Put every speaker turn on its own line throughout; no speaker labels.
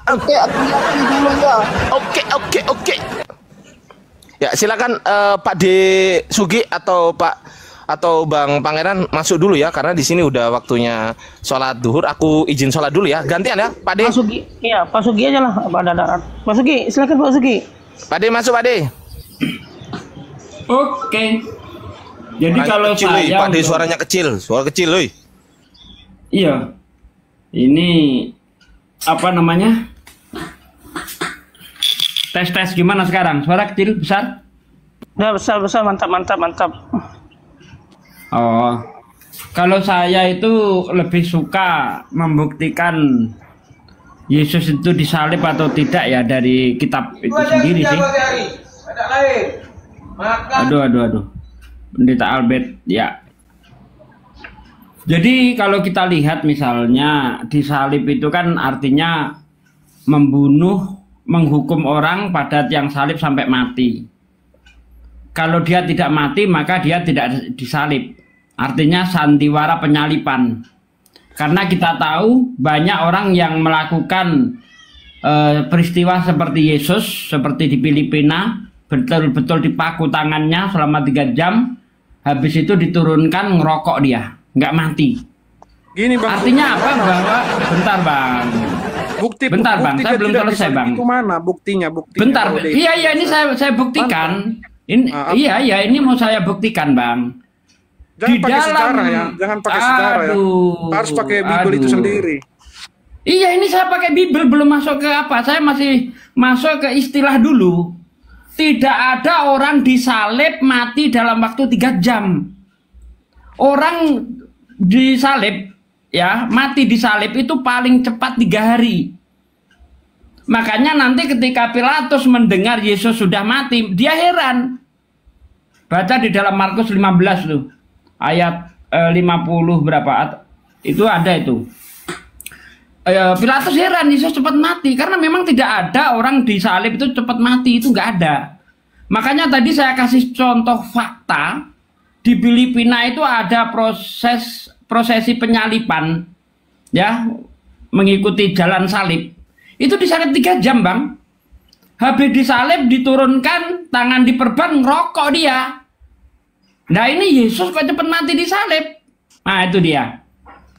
Oke, hati-hati dulu ya.
Oke. Ya, silakan Pak D Sugi atau Bang Pangeran masuk dulu ya, karena di sini udah waktunya sholat duhur. Aku izin sholat dulu ya. Gantian ya, Pak D.
Pak Sugi, iya Pak Sugi aja lah, Pak Dadarat. Pak Sugi, silakan Pak Sugi.
Pak D masuk, Pak D.
Oke. Jadi kalau
kecil,
saya
Pak D suaranya kecil, suara kecil, loh.
Iya. Ini apa namanya? Tes gimana sekarang? Suara kecil, besar?
Udah besar, mantap.
Oh. Kalau saya itu lebih suka membuktikan Yesus itu disalib atau tidak ya dari kitab itu sendiri sih. Aduh. Pendeta Albert, ya. Jadi kalau kita lihat misalnya disalib itu kan artinya membunuh, menghukum orang pada tiang salib sampai mati. Kalau dia tidak mati maka dia tidak disalib. Artinya sandiwara penyalipan. Karena kita tahu banyak orang yang melakukan peristiwa seperti Yesus, seperti di Filipina, betul-betul dipaku tangannya selama 3 jam, habis itu diturunkan ngerokok dia. Nggak mati.
Gini bang.
Artinya apa bahwa bentar bang. Bentar bang, saya belum selesai bang.
Itu mana buktinya?
Bentar. Iya ini saya buktikan. Iya ini mau saya buktikan bang.
Jangan pakai sejarah ya. Jangan pakai sejarah ya. Harus pakai Bible itu sendiri.
Iya ini saya pakai Bible, belum masuk ke apa. Saya masih masuk ke istilah dulu. Tidak ada orang disalib mati dalam waktu 3 jam. Orang disalib ya, mati disalib itu paling cepat 3 hari. Makanya nanti ketika Pilatus mendengar Yesus sudah mati, dia heran. Baca di dalam Markus 15 tuh, ayat 50 berapa, itu ada itu. Pilatus heran Yesus cepat mati, karena memang tidak ada orang disalib itu cepat mati, itu nggak ada. Makanya tadi saya kasih contoh fakta. Di Filipina itu ada prosesi penyalipan, ya, mengikuti jalan salib. Itu disalib 3 jam bang. Habis disalib diturunkan, tangan diperban, ngerokok dia. Nah ini Yesus kok cepat mati disalib. Nah itu dia.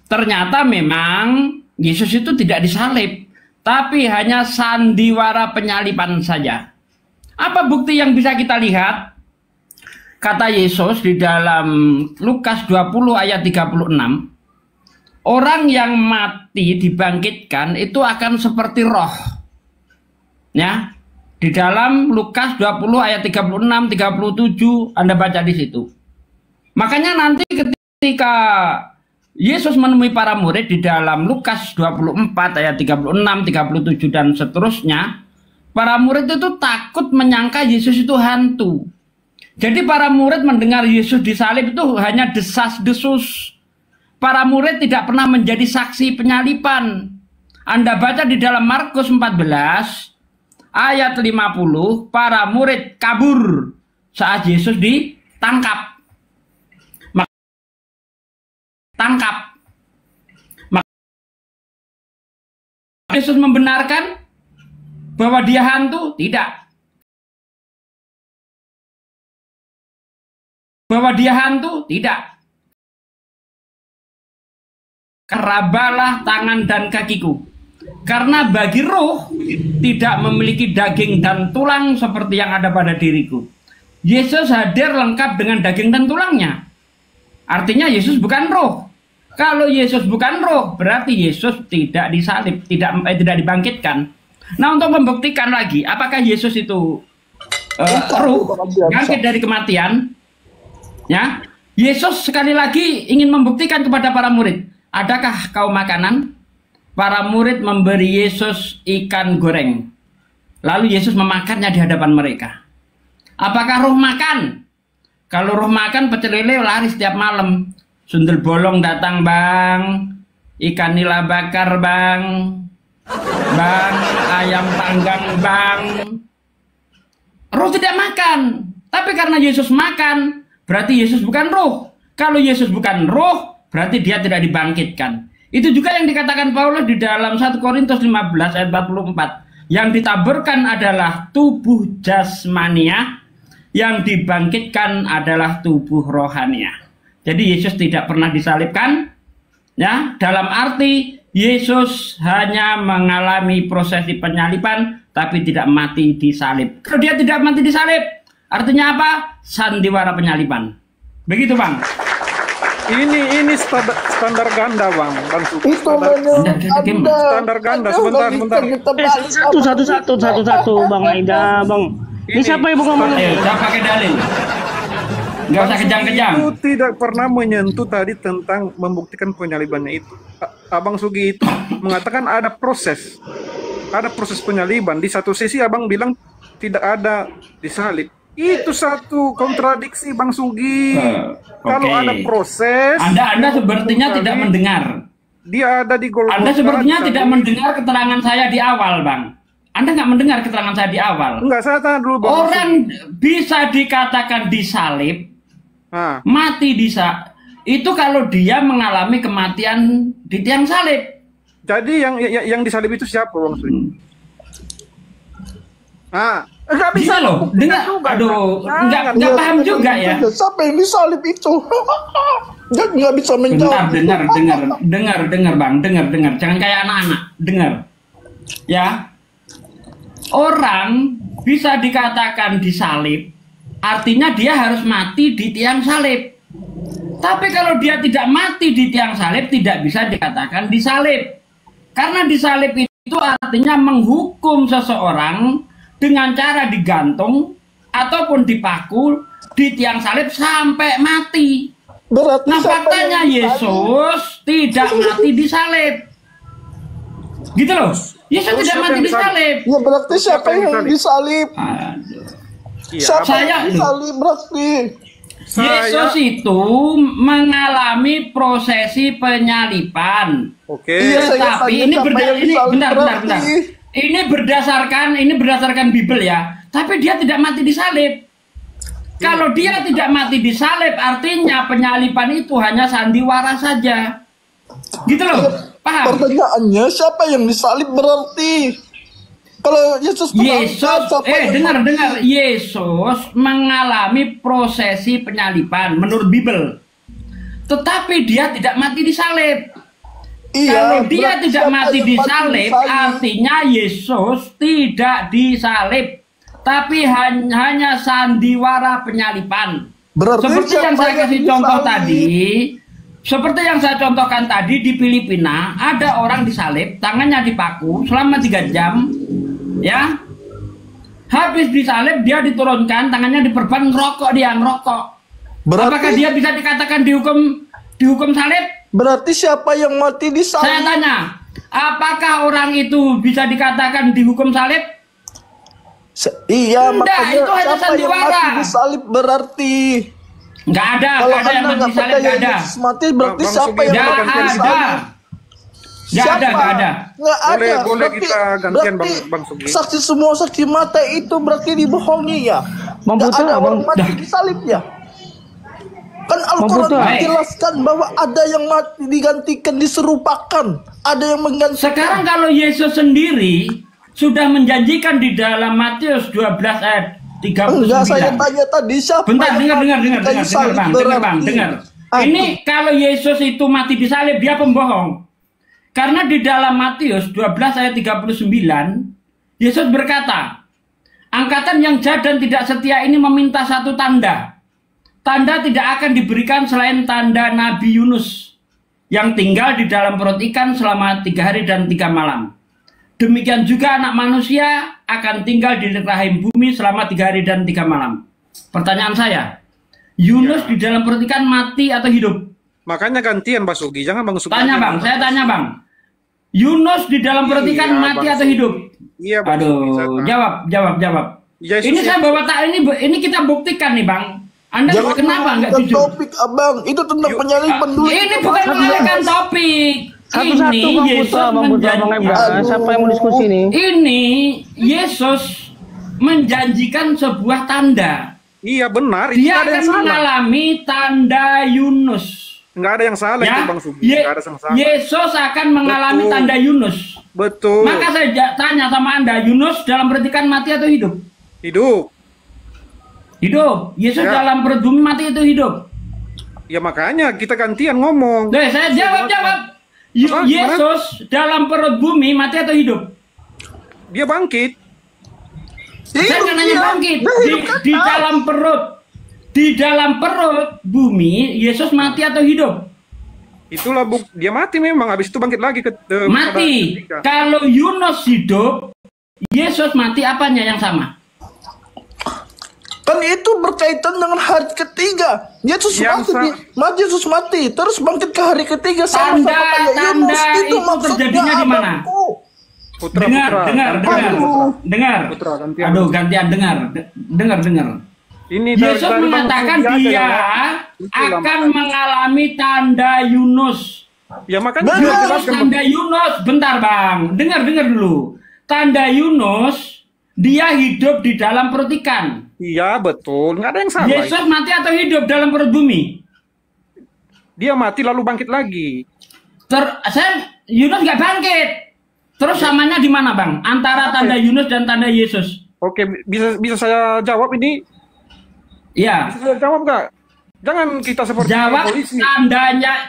Ternyata memang Yesus itu tidak disalib, tapi hanya sandiwara penyalipan saja. Apa bukti yang bisa kita lihat? Kata Yesus di dalam Lukas 20 ayat 36, orang yang mati dibangkitkan itu akan seperti roh. Ya, di dalam Lukas 20 ayat 36, 37, Anda baca di situ. Makanya nanti ketika Yesus menemui para murid di dalam Lukas 24 ayat 36, 37 dan seterusnya, para murid itu takut menyangka Yesus itu hantu. Jadi para murid mendengar Yesus disalib itu hanya desas-desus. Para murid tidak pernah menjadi saksi penyalipan. Anda baca di dalam Markus 14 ayat 50, para murid kabur saat Yesus ditangkap. Yesus membenarkan bahwa dia hantu? Tidak. Bahwa dia hantu? Tidak. Kerabalah tangan dan kakiku. Karena bagi roh tidak memiliki daging dan tulang seperti yang ada pada diriku. Yesus hadir lengkap dengan daging dan tulangnya. Artinya Yesus bukan roh. Kalau Yesus bukan roh, berarti Yesus tidak disalib, tidak dibangkitkan. Nah, untuk membuktikan lagi, apakah Yesus itu roh, bangkit dari kematian? Ya, Yesus sekali lagi ingin membuktikan kepada para murid, adakah kau makanan? Para murid memberi Yesus ikan goreng. Lalu Yesus memakannya di hadapan mereka. Apakah roh makan? Kalau roh makan, pecel lele lari setiap malam. Sundel bolong datang bang, ikan nila bakar bang, ayam panggang bang. Roh tidak makan, tapi karena Yesus makan, berarti Yesus bukan roh. Kalau Yesus bukan roh, berarti dia tidak dibangkitkan. Itu juga yang dikatakan Paulus di dalam 1 Korintus 15 ayat 44. Yang ditaburkan adalah tubuh jasmania, yang dibangkitkan adalah tubuh rohania. Jadi Yesus tidak pernah disalibkan, ya, dalam arti Yesus hanya mengalami prosesi penyaliban, tapi tidak mati disalib. Kalau dia tidak mati disalib, artinya apa? Sandiwara penyaliban. Begitu, Bang.
Ini standar ganda, Bang Sugi.
Itu
Standar ganda. Sebentar.
Satu, Bang Aida, Bang. Ini siapa ibu ngomong?
Udah pakai dalil. Nggak usah kejang-kejang.
Itu tidak pernah menyentuh tadi tentang membuktikan penyalibannya itu. Abang Sugi itu mengatakan ada proses penyaliban. Di satu sisi Abang bilang tidak ada disalib. Itu satu kontradiksi, Bang Sugi. Kalau ada proses,
Anda sepertinya tidak mendengar.
Dia ada di Golgota.
Anda sepertinya tidak mendengar keterangan saya di awal, Bang. Anda nggak mendengar keterangan saya di awal.
Enggak, saya tanya dulu, Bang.
Orang bisa dikatakan disalib, mati itu kalau dia mengalami kematian di tiang salib.
Jadi yang disalib itu siapa, Bang Sugi?
Enggak bisa
loh. Dengar, aduh, enggak paham juga ya.
Siapa yang disalib itu? Dia nggak bisa menjawab.
Dengar, Bang, dengar. Jangan kayak anak-anak, dengar. Ya, orang bisa dikatakan disalib, artinya dia harus mati di tiang salib. Tapi kalau dia tidak mati di tiang salib, tidak bisa dikatakan disalib. Karena disalib itu artinya menghukum seseorang dengan cara digantung ataupun dipaku di tiang salib sampai mati.
Berarti
faktanya Yesus tidak mati disalib. Gitu loh. Yesus tidak mati disalib.
Ya berarti siapa yang disalib? Siapa yang disalib berarti?
Yesus itu mengalami prosesi penyaliban. Tapi ini bentar. Ini berdasarkan Bible ya. Tapi dia tidak mati disalib. Kalau dia tidak mati disalib, artinya penyaliban itu hanya sandiwara saja. Gitu loh. Paham?
Pertanyaannya siapa yang disalib berarti? Kalau Yesus
dengar. Yesus mengalami prosesi penyaliban menurut Bible. Tetapi dia tidak mati disalib. Kalau dia tidak mati disalib, artinya Yesus tidak disalib, tapi hanya sandiwara penyaliban. Seperti yang saya kasih contoh tadi, seperti yang saya contohkan tadi di Filipina, ada orang disalib, tangannya dipaku selama 3 jam, ya. Habis disalib dia diturunkan, tangannya diperban, ngerokok. Apakah dia bisa dikatakan dihukum salib?
Berarti siapa yang mati disalib?
Saya tanya, apakah orang itu bisa dikatakan dihukum salib?
Iya,
makanya itu hanya sandiwara.
Yang mati disalib berarti
nggak ada yang mati disalib, nggak ada.
Mati berarti siapa yang mati disalib?
Nggak ada.
Boleh kita gantian, Bang Sugi.
Saksi semua saksi mata itu berarti dibohongi ya? Nggak ada orang mati disalib ya? Kan Al-Quran menjelaskan bahwa ada yang mati digantikan, diserupakan, ada yang menggantikan.
Sekarang kalau Yesus sendiri sudah menjanjikan di dalam Matius 12 ayat 39.
Enggak, saya tanya tadi siapa?
Bentar, dengar. Ini kalau Yesus itu mati disalib, dia pembohong. Karena di dalam Matius 12 ayat 39, Yesus berkata, angkatan yang jahat dan tidak setia ini meminta satu tanda. Tanda tidak akan diberikan selain tanda Nabi Yunus yang tinggal di dalam perut ikan selama 3 hari dan 3 malam. Demikian juga anak manusia akan tinggal di rahim bumi selama 3 hari dan 3 malam. Pertanyaan saya, Yunus di dalam perut ikan mati atau hidup?
Makanya gantian, Bang Sugi. Jangan Bang Sugi.
Saya tanya Bang. Yunus di dalam perut ikan mati atau hidup?
Iya, Bang.
Aduh, jawab. Ini saya bawa ini kita buktikan nih, Bang. Anda kenapa nggak jujur?
Topik abang itu tentang penyaliban dulu.
Ini bukan mengalihkan topik. Ini Yesus menjanjikan.
Siapa yang mau diskusi ini?
Ini Yesus menjanjikan sebuah tanda.
Iya benar.
Dia akan mengalami tanda Yunus.
Nggak ada yang salah
Ya,
itu Bang Sugi. Nggak ada yang salah.
Yesus akan mengalami
Betul.
tanda Yunus.
Betul.
Maka saya tanya sama Anda, Yunus dalam perhentikan mati atau hidup?
Hidup.
Hidup. Yesus
Ya.
dalam perut bumi mati itu hidup.
Ya makanya kita gantian ngomong.
Nah, saya jawab.
Apa?
Yesus dalam perut bumi mati atau hidup?
Dia bangkit.
Saya nggak nanya
dia.
bangkit.
Dia hidup kan?
Di dalam perut bumi Yesus mati atau hidup?
Itulah dia mati memang. Habis itu bangkit lagi
Mati. Kalau Yunus hidup, Yesus mati, apanya yang sama?
Kan itu berkaitan dengan hari ketiga. Yesus Yesus mati, terus bangkit ke hari ketiga sama kayak Yunus.
Tanda itu terjadinya di mana? Dengar.
Putra, gantian.
Aduh, gantian dengar.
Ini
Yesus mengatakan dia akan mengalami tanda Yunus.
Ya makanya
Tanda Yunus, bentar Bang, dengar dulu. Tanda Yunus, dia hidup di dalam perut ikan.
Iya betul, nggak ada yang salah.
Yesus mati atau hidup dalam perut bumi?
Dia mati lalu bangkit lagi.
Yunus nggak bangkit. Terus samanya di mana Bang? Antara tanda Yunus dan tanda Yesus?
Oke, bisa saya jawab ini?
Ya.
Bisa saya jawab nggak? Jangan kita seperti
Jawab
polisi.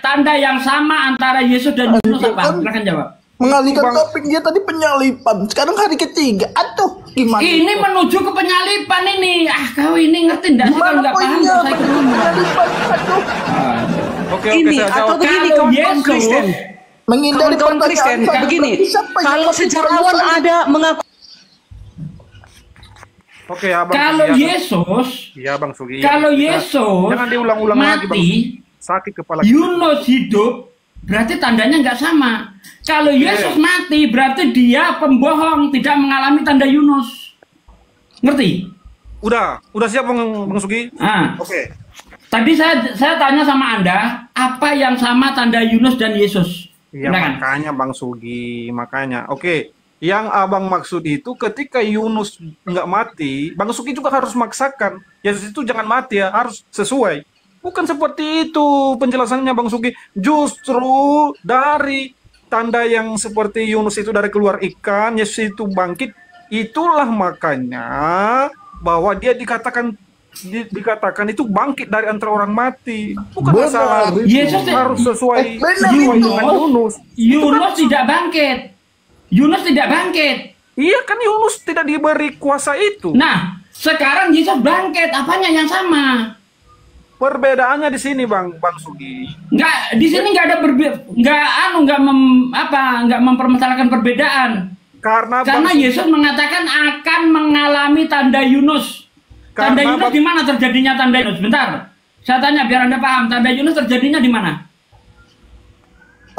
tanda yang sama antara Yesus dan Yunus apa? Silakan jawab.
Mengalihkan topik, dia tadi penyalipan. Sekarang hari ketiga. Aduh, gimana?
Ini menuju ke penyalipan ini. Kau ini ngerti enggak sih kalau nggak paham
poinnya?
saya ngomong.
Penyalipan. Aduh.
Oke,
Ini
saya
atau
jawab.
begini
Kalau
kawan-kawan Kristen.
Menghindari
Kawan-kawan Kristen,
pertanyaan.
begini.
Siapa yang
Kalau
ngerti
sejarawan
permasalahan?
ada mengaku
Oke, Abang
Kalau
Sugi,
Yesus,
Iya, Bang Sugi.
kalau Yesus
Jangan diulang-ulang lagi, Bang.
mati,
Sakit kepala.
Yunus hidup, berarti tandanya nggak sama. Kalau Yesus mati, berarti dia pembohong, tidak mengalami tanda Yunus. Ngerti?
Udah siap Bang Sugi? Oke.
Tadi saya tanya sama Anda, apa yang sama tanda Yunus dan Yesus?
Iya,
Silakan.
makanya Bang Sugi, makanya. Oke. Yang abang maksud itu ketika Yunus nggak mati, Bang Sugi juga harus maksakan. Yesus itu jangan mati ya, harus sesuai. Bukan seperti itu penjelasannya Bang Sugi. Justru dari tanda yang seperti Yunus itu dari keluar ikan, Yesus itu bangkit. Itulah makanya bahwa dia dikatakan itu bangkit dari antara orang mati. Bukan masalah.
Yesus
Harus sesuai
benar
dengan Yunus.
Yunus tidak bangkit. Yunus tidak bangkit.
Iya kan Yunus tidak diberi kuasa itu.
Nah, sekarang Yesus bangkit. Apanya yang sama?
Perbedaannya di sini Bang Sugi.
Nggak, di sini nggak ada nggak mempermasalahkan perbedaan.
Karena
Yesus mengatakan akan mengalami tanda Yunus. Tanda Yunus di mana terjadinya tanda Yunus? Bentar. Saya tanya biar Anda paham. Tanda Yunus terjadinya di mana?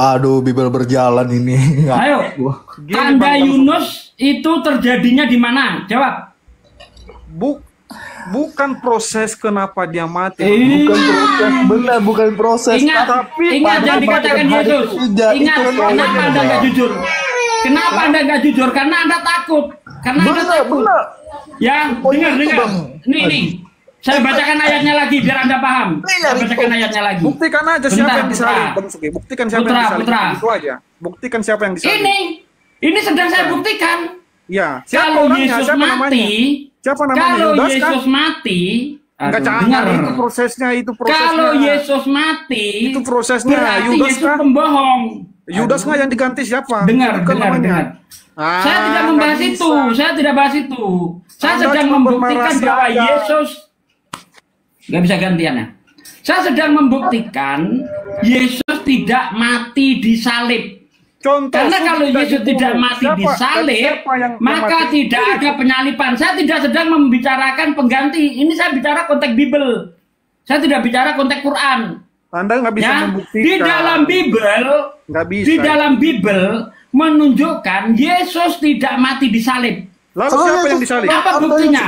Aduh, Bibel berjalan ini.
Ayo. Tanda Yunus itu terjadinya di mana? Jawab.
Bukan proses kenapa dia mati.
Bukan proses, benar bukan proses.
Ingat yang dikatakan Yesus. Ingat kenapa Anda nggak jujur? Kenapa Anda nggak jujur? Karena Anda takut. Karena Anda takut. Ya, dengar. Nih. Saya bacakan ayatnya lagi biar Anda paham. Saya bacakan ayatnya lagi.
Buktikan aja siapa yang disalib, Bang Sugi. Buktikan siapa yang disalib. Itu aja. Buktikan siapa yang disalib.
Ini sedang saya buktikan.
Ya,
Kalau Yesus mati,
siapa namanya?
Kalau
Yudas,
Yesus
kan?
mati,
Enggak jangan, itu prosesnya.
Kalau Yesus mati,
itu prosesnya.
berarti
Yudas
Yesus
kah?
pembohong.
Yudas nggak yang diganti siapa?
Dengar. Saya tidak membahas itu. Saya sedang membuktikan bahwa Yesus nggak bisa gantiannya. Saya sedang membuktikan Yesus tidak mati di salib. Karena kalau Yesus tidak mati di salib, maka tidak ada penyalipan. Saya tidak sedang membicarakan pengganti. Ini saya bicara konteks Bible. Saya tidak bicara konteks Quran.
Anda nggak bisa membuktikan.
Di dalam Bible menunjukkan Yesus tidak mati di salib.
Lalu siapa yang disalib?
Apa buktinya?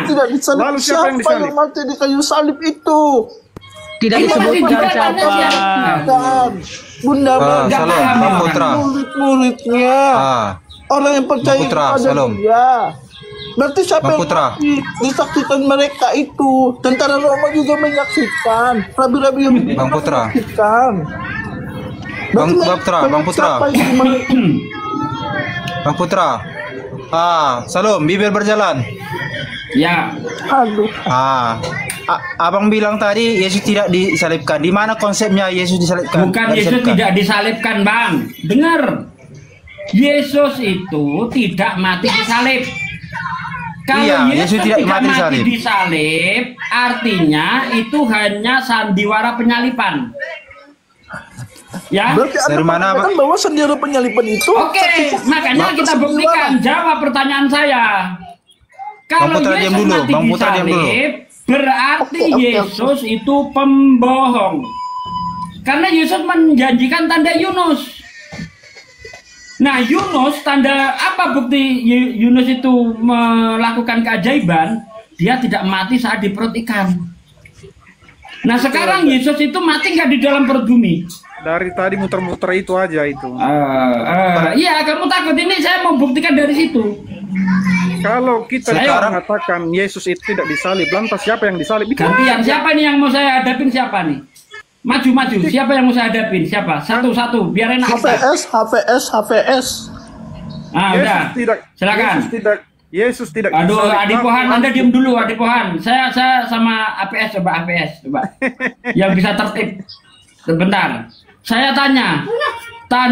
Lalu siapa yang disalib?
Yang mati di kayu salib itu?
tidak disebutkan siapa.
Bunda
Salam, Pak Putra.
murid-muridnya. Orang yang percaya
Putra,
kepada
salam.
dia. Berarti siapa
Bang
yang
Putra.
mati? Disaksikan mereka itu. Tentara Roma juga menyaksikan. Rabi-rabi yang
Bang Putra.
menyaksikan.
Bang
Berarti
Putra, Bang Putra.
siapa yang
Bang Putra. Salam, bibir berjalan.
Ya,
Aduh.
Abang bilang tadi Yesus tidak disalibkan. Di mana konsepnya Yesus disalibkan?
bukan
Nggak
Yesus
disalibkan.
tidak disalibkan, Bang. Dengar. Yesus itu tidak mati disalib. Kalau
Iya,
Yesus tidak mati
disalib.
disalib, artinya itu hanya sandiwara penyalipan. Ya.
Berarti Anda
Dari mana,
mengatakan bahwa sendiri penyalipan itu
Oke, makanya kita buktikan. Jawab pertanyaan saya. Kalau
Putra, diam
Yesus
dulu.
mati
Bang Putra, diam dulu.
disalib, berarti
Oke.
Yesus itu pembohong. Karena Yesus menjanjikan tanda Yunus. Nah, Yunus, tanda apa bukti Yunus itu melakukan keajaiban? Dia tidak mati saat di perut ikan. Nah, sekarang Yesus itu mati nggak di dalam perut bumi?
Dari tadi muter-muter itu aja itu.
Iya, kamu takut ini saya mau buktikan dari situ.
Kalau kita
Sekarang-
mengatakan Yesus itu tidak disalib, lantas siapa yang disalib? Itu
Gantian, siapa nih yang mau saya hadapin siapa nih? Maju, siapa yang mau saya hadapin? Siapa? Satu-satu, biar enak kita.
HVS.
Ah, udah. Silakan.
Yesus tidak
Aduh,
disalib.
Adi Pohan, Anda diam dulu, Adi Pohan. Saya sama APS, coba. Yang bisa tertib. Sebentar. Saya tanya,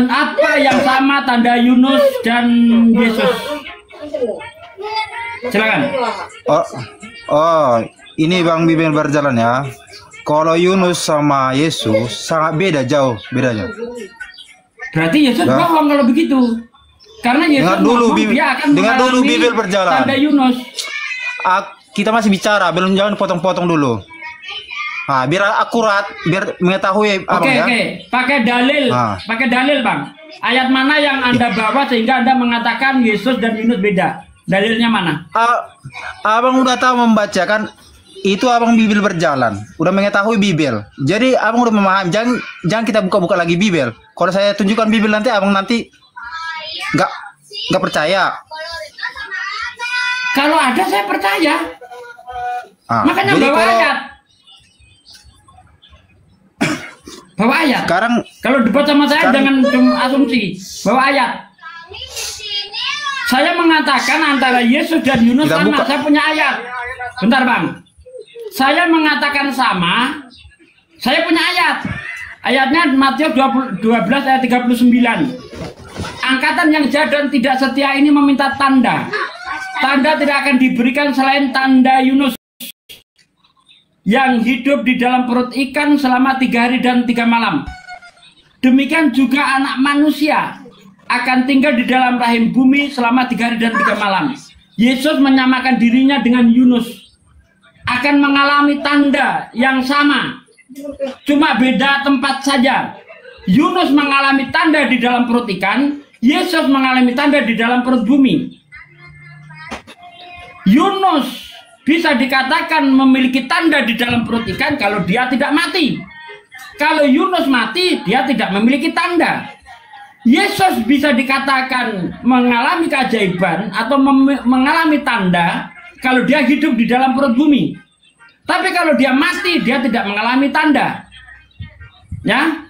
apa yang sama tanda Yunus dan Yesus? Silakan.
Ini Bang bibir berjalan ya. Kalau Yunus sama Yesus sangat beda, jauh bedanya.
Berarti Yesus
Dah.
bohong kalau begitu. Karena Yesus
Dengar dulu,
ngomong dia akan
dengar dulu,
mengalami
bibir berjalan.
tanda Yunus.
Kita masih bicara, belum jangan potong-potong dulu. Biar akurat, biar mengetahui abang ya.
Oke, pakai dalil, Bang. Ayat mana yang Anda bawa sehingga Anda mengatakan Yesus dan Yunus beda? Dalilnya mana?
Abang udah tahu membaca kan? Itu abang Bibel berjalan, udah mengetahui Bibel. Jadi abang udah memahami. Jangan kita buka-buka lagi Bibel. Kalau saya tunjukkan Bibel nanti abang nanti nggak percaya.
Kalau ada saya percaya. Makanya
jadi
bawa
kalau-
ayat. Bawa ayat.
Sekarang
Kalau debat sama saya jangan cuma asumsi. Bawa ayat. Saya mengatakan antara Yesus dan Yunus
Kita
sama.
buka.
Saya punya ayat. Bentar, Bang. Saya mengatakan sama. Saya punya ayat. Ayatnya Matius 12 ayat 39. Angkatan yang jahat dan tidak setia ini meminta tanda. Tanda tidak akan diberikan selain tanda Yunus yang hidup di dalam perut ikan selama 3 hari dan 3 malam. Demikian juga anak manusia akan tinggal di dalam rahim bumi selama 3 hari dan 3 malam. Yesus menyamakan dirinya dengan Yunus. Akan mengalami tanda yang sama. Cuma beda tempat saja. Yunus mengalami tanda di dalam perut ikan. Yesus mengalami tanda di dalam perut bumi. Yunus bisa dikatakan memiliki tanda di dalam perut ikan kalau dia tidak mati. Kalau Yunus mati, dia tidak memiliki tanda. Yesus bisa dikatakan mengalami keajaiban atau mengalami tanda kalau dia hidup di dalam perut bumi. Tapi kalau dia mati, dia tidak mengalami tanda. Ya.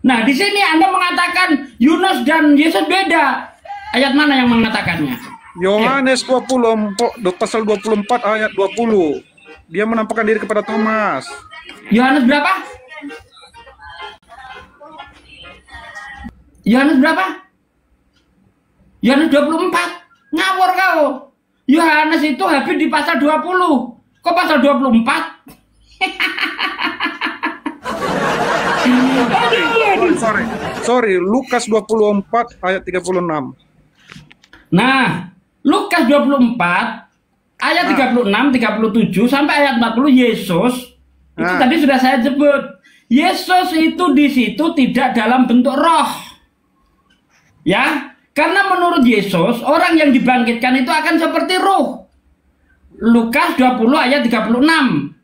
Nah, di sini Anda mengatakan Yunus dan Yesus beda. Ayat mana yang mengatakannya?
Yohanes 20 pasal 24 ayat 20. Dia menampakkan diri kepada Thomas.
Yohanes berapa? Yohanes berapa? Yohanes 24. Ngawur kau. Yohanes itu habis di pasal 20. Kok pasal 24?
Sorry, Lukas 24 ayat 36.
Nah, Lukas 24 ayat 36, 37 sampai ayat 40 Yesus itu tadi sudah saya sebut. Yesus itu di situ tidak dalam bentuk roh. Ya, karena menurut Yesus orang yang dibangkitkan itu akan seperti roh. Lukas 20 ayat 36.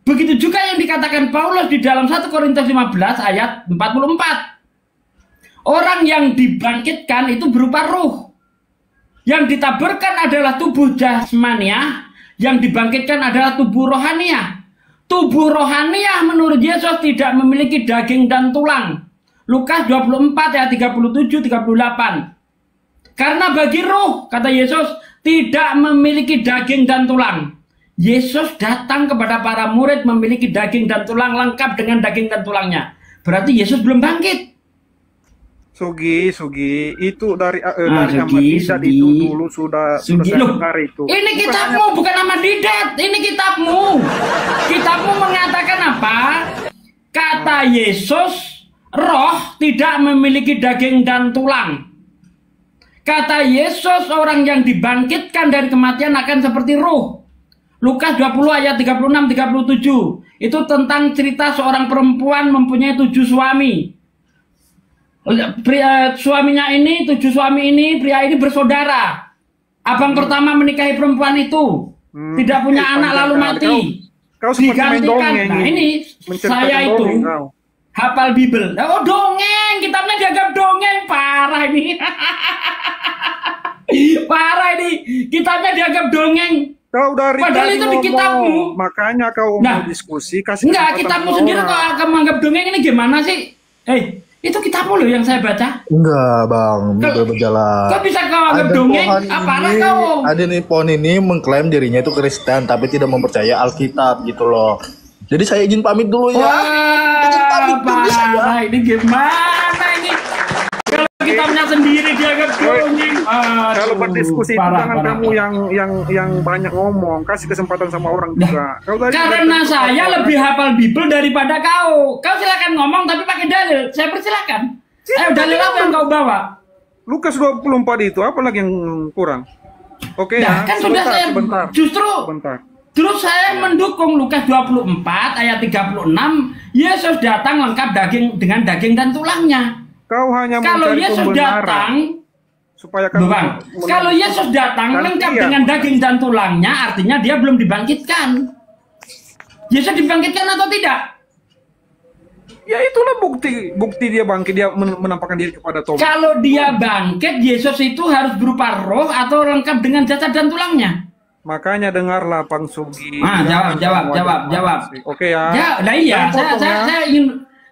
Begitu juga yang dikatakan Paulus di dalam 1 Korintus 15 ayat 44. Orang yang dibangkitkan itu berupa ruh. Yang ditaburkan adalah tubuh jasmaniah, yang dibangkitkan adalah tubuh rohaniah. Tubuh rohaniah menurut Yesus tidak memiliki daging dan tulang. Lukas 24 ayat 37-38. Karena bagi roh, kata Yesus, tidak memiliki daging dan tulang. Yesus datang kepada para murid memiliki daging dan tulang, lengkap dengan daging dan tulangnya. Berarti Yesus belum bangkit.
Sugi, itu dari Ahmad itu dulu sudah dengar itu.
Ini kitabmu, bukan Ahmad Didat. Ini kitabmu. Kitabmu mengatakan apa? Kata Yesus, roh tidak memiliki daging dan tulang. Kata Yesus, orang yang dibangkitkan dari kematian akan seperti roh. Lukas 20 ayat 36-37. Itu tentang cerita seorang perempuan mempunyai 7 suami. Suaminya ini, 7 suami ini, pria ini bersaudara. Abang pertama menikahi perempuan itu, tidak punya anak lalu mati.
Kau
digantikan. Nah ini saya itu hafal Bible. Oh dongeng, kitabnya dianggap dongeng, parah ini. Parah ini, kitabnya dianggap dongeng.
Kau dari
padahal itu di kitabmu.
Makanya kau mau diskusi, kasih
enggak, kitabmu sendiri kok kamu anggap dongeng ini gimana sih? Itu kitabmu loh yang saya baca.
Enggak bang, Bible berjalan.
Kok bisa kau anggap dongeng? Apalagi kau?
Ada nih pohon ini mengklaim dirinya itu Kristen, tapi tidak mempercaya Alkitab gitu loh. Jadi saya izin pamit dulu ya. Izin pamit dulu saya.
Ini gimana ini? Kalau kitabnya sendiri dianggap dongeng.
Kalau berdiskusi itu jangan kamu yang banyak ngomong, kasih kesempatan sama orang juga.
Karena saya lebih hafal Bible daripada kau. Kau silakan ngomong tapi pakai dalil. Saya persilakan. Ayo dalil apa yang kau bawa?
Lukas 24 itu apa lagi yang kurang? Oke ya.
Kan sudah saya justru terus saya mendukung Lukas 24 ayat 36. Yesus datang lengkap dengan daging dan tulangnya.
Kau hanya
kalau Yesus datang
supaya kamu
kalau Yesus datang lengkap dengan daging dan tulangnya, artinya dia belum dibangkitkan. Yesus dibangkitkan atau tidak?
Ya itulah bukti dia bangkit, dia menampakkan diri kepada Thomas.
Kalau dia bangkit, Yesus itu harus berupa roh atau lengkap dengan jasad dan tulangnya.
Makanya dengarlah Bang Sugi.
Jawab.
Oke ya.
Nah iya,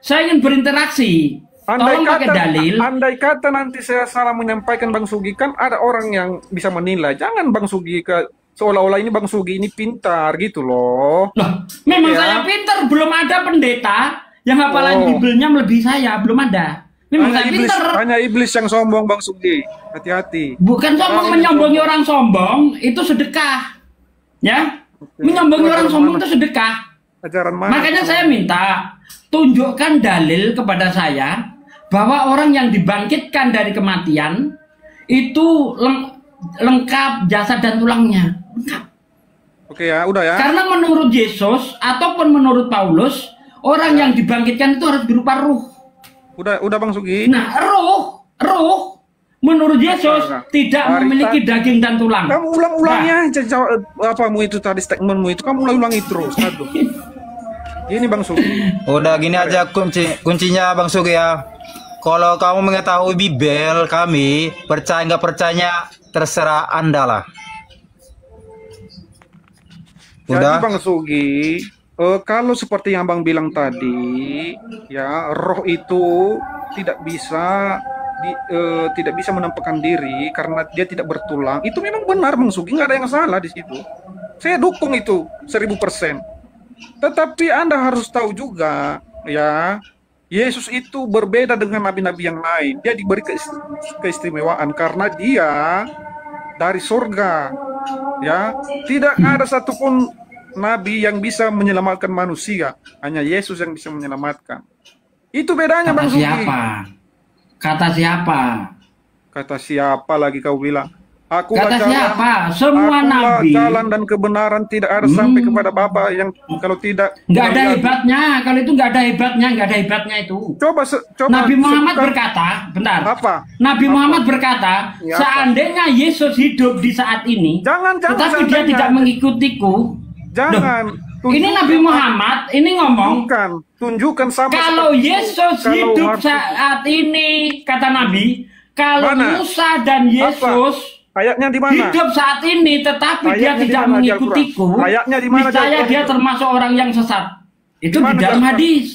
saya ingin berinteraksi.
Andai kata nanti saya salah menyampaikan Bang Sugi, kan ada orang yang bisa menilai. Jangan Bang Sugi seolah-olah ini Bang Sugi ini pintar gitu loh.
Memang saya pintar, belum ada pendeta yang hafalan Biblenya melebihi saya, belum ada. Memang saya pintar.
Hanya iblis yang sombong Bang Sugi. Hati-hati.
Bukan sombong, menyombongi orang sombong itu sedekah. Ya? Menyombongi orang sombong itu sedekah.
Ajaran mana?
Makanya saya minta tunjukkan dalil kepada saya bahwa orang yang dibangkitkan dari kematian itu lengkap jasad dan tulangnya. Lengkap.
Oke ya, udah ya.
Karena menurut Yesus ataupun menurut Paulus, orang yang dibangkitkan itu harus berupa ruh.
Udah Bang Sugi.
Nah, ruh menurut Yesus tidak memiliki daging dan tulang.
Kamu ulang-ulangnya apamu itu tadi, statementmu itu kamu ulang-ulangi terus. Aduh. Ini Bang Sugi.
Udah gini aja kuncinya Bang Sugi ya. Kalau kamu mengetahui Bible kami, percaya nggak percaya terserah Anda lah. Udah.
Jadi Bang Sugi, kalau seperti yang Bang bilang tadi, ya roh itu tidak bisa menampakkan diri karena dia tidak bertulang. Itu memang benar Bang Sugi, nggak ada yang salah di situ. Saya dukung itu 1000%. Tetapi Anda harus tahu juga, ya, Yesus itu berbeda dengan nabi-nabi yang lain. Dia diberi keistimewaan karena dia dari surga. Ya, tidak ada satupun nabi yang bisa menyelamatkan manusia. Hanya Yesus yang bisa menyelamatkan. Itu bedanya Bang Sugi.
Kata siapa?
Kata siapa lagi kau bilang?
Kata siapa? Semua nabi.
Jalan dan kebenaran tidak ada sampai kepada Bapa yang kalau tidak.
Nggak ada hebatnya. Kalau itu nggak ada hebatnya itu.
Coba
Nabi Muhammad berkata, bentar.
Apa?
Nabi Muhammad berkata, seandainya Yesus hidup di saat ini, tetapi dia tidak mengikutiku.
Jangan.
Ini Nabi Muhammad, ini ngomong.
Tunjukkan sama.
Kalau Yesus hidup saat ini, kata Nabi, kalau Musa dan Yesus
Ayatnya di mana?
Hidup saat ini, tetapi dia
Ayatnya di
tidak
mana di
mengikutiku.
Al-Quran? Ayatnya di mana di
Niscaya
Al-Quran
dia
itu?
termasuk orang yang sesat. Itu
Di mana
di dalam
di Al-Quran?
hadis.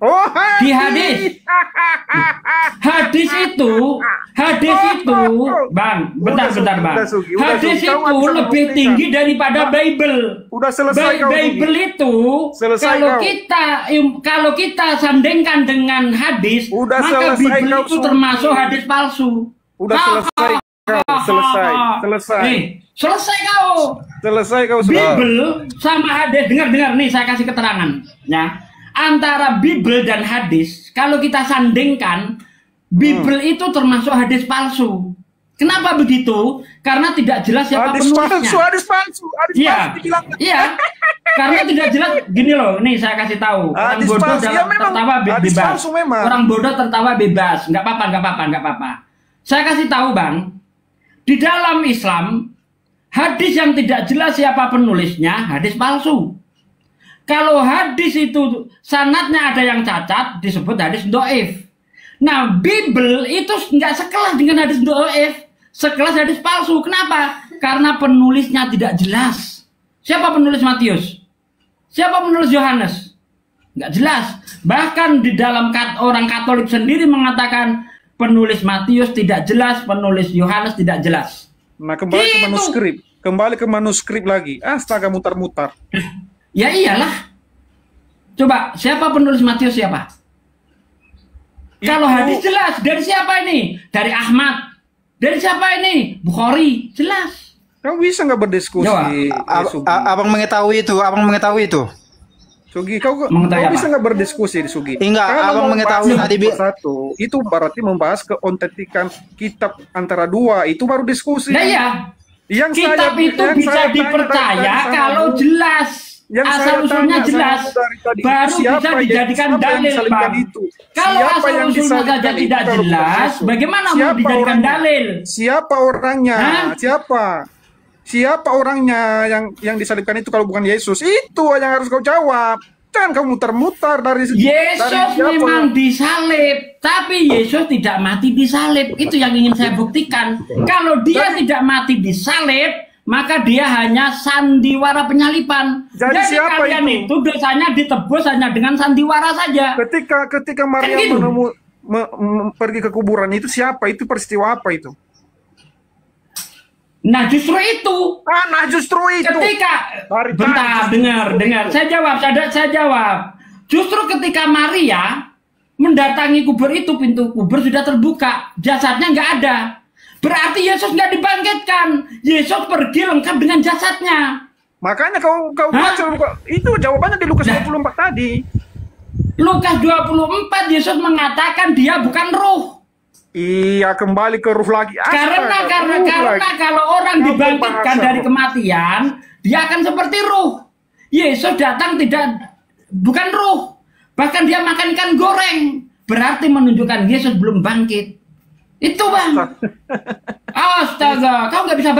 Oh,
Di hadis. Hadis itu, Bang, bentar, Bang.
Udah, Sugi,
Hadis
Kau nggak
itu
bisa
lebih
membuktikan.
tinggi daripada Bible.
Udah selesai kau,
Bible
Sugi.
itu
Selesai kau.
kalau kita sandingkan dengan hadis,
Udah
maka
selesai
Bible
kau,
itu
Sugi.
termasuk hadis palsu.
Udah selesai kau, selesai.
Selesai kau.
Selesai kau sudah.
Bible sama hadis, dengar nih saya kasih keterangan ya. Antara Bible dan hadis, kalau kita sandingkan, Bible itu termasuk hadis palsu. Kenapa begitu? Karena tidak jelas siapa
Hadis
penulisnya.
palsu, hadis palsu
Iya,
dibilang.
iya. Karena tidak jelas. Gini loh, nih saya kasih tahu. Orang
Hadis
bodoh
palsu, ya memang.
tertawa
Hadis
bebas.
palsu memang.
Orang bodoh tertawa bebas. Nggak apa-apa. Saya kasih tahu, Bang. Di dalam Islam, hadis yang tidak jelas siapa penulisnya, hadis palsu. Kalau hadis itu sanadnya ada yang cacat, disebut hadis doif. Nah, Bible itu nggak sekelas dengan hadis doif, sekelas hadis palsu. Kenapa? Karena penulisnya tidak jelas. Siapa penulis Matius? Siapa penulis Yohanes? Nggak jelas. Bahkan di dalam orang Katolik sendiri mengatakan penulis Matius tidak jelas, penulis Yohanes tidak jelas.
Nah, kembali ke manuskrip lagi. Astaga, mutar-mutar.
Ya iyalah. Coba, siapa penulis Matius siapa? Kalau hadis jelas, dari siapa ini? Dari Ahmad. Dari siapa ini? Bukhari. Jelas.
Kau bisa nggak berdiskusi? Sugi?
Abang mengetahui itu.
Sugi, kau
Mengetahui
bisa nggak berdiskusi di Sugi?
Enggak, abang mengetahui tadi
satu, itu berarti membahas keautentikan kitab antara dua, itu baru diskusi.
Nah iya.
Yang
Kitab
saya-
itu
yang
bisa
saya tanya
dipercaya
dari sana,
kalau
Bu.
jelas.
Yang
Asal
saya
usulnya
tanya
jelas,
sama dari tadi,
baru
siapa
bisa
yang-
dijadikan
siapa yang
dalil,
disalibkan
Bang.
itu?
Kalau
Siapa
asal
yang
usulnya
disalibkan
saja
itu
tidak
kalau bukan
jelas,
Yesus?
bagaimana mau
Siapa
dijadikan
orangnya?
dalil?
Siapa orangnya?
Hah?
Siapa orangnya yang disalibkan itu kalau bukan Yesus? Itu yang harus kau jawab. Jangan kau muter-muter dari
Yesus
siapa.
memang disalib, tapi Yesus tidak mati disalib. Itu yang ingin saya buktikan. Kalau dia tidak mati disalib, maka dia hanya sandiwara penyalipan.
Jadi siapa
kalian
itu?
itu dosanya ditebus hanya dengan sandiwara saja.
Ketika Maria
gitu.
pergi ke kuburan itu siapa? Itu peristiwa apa itu?
Nah justru itu.
Nah justru itu.
Ketika
Dari
bentar,
tadi.
dengar. Saya jawab. Justru ketika Maria mendatangi kubur itu, pintu kubur sudah terbuka, jasadnya nggak ada. Berarti Yesus nggak dibangkitkan. Yesus pergi lengkap dengan jasadnya.
Makanya kau baca itu jawabannya di Lukas 24 tadi.
Lukas 24 Yesus mengatakan dia bukan ruh.
Iya, kembali ke ruh lagi.
Karena kalau orang dibangkitkan dari kematian, dia akan seperti ruh. Yesus datang bukan ruh. Bahkan dia makan ikan goreng. Berarti menunjukkan Yesus belum bangkit. Itu, Bang. Astaga, kau nggak bisa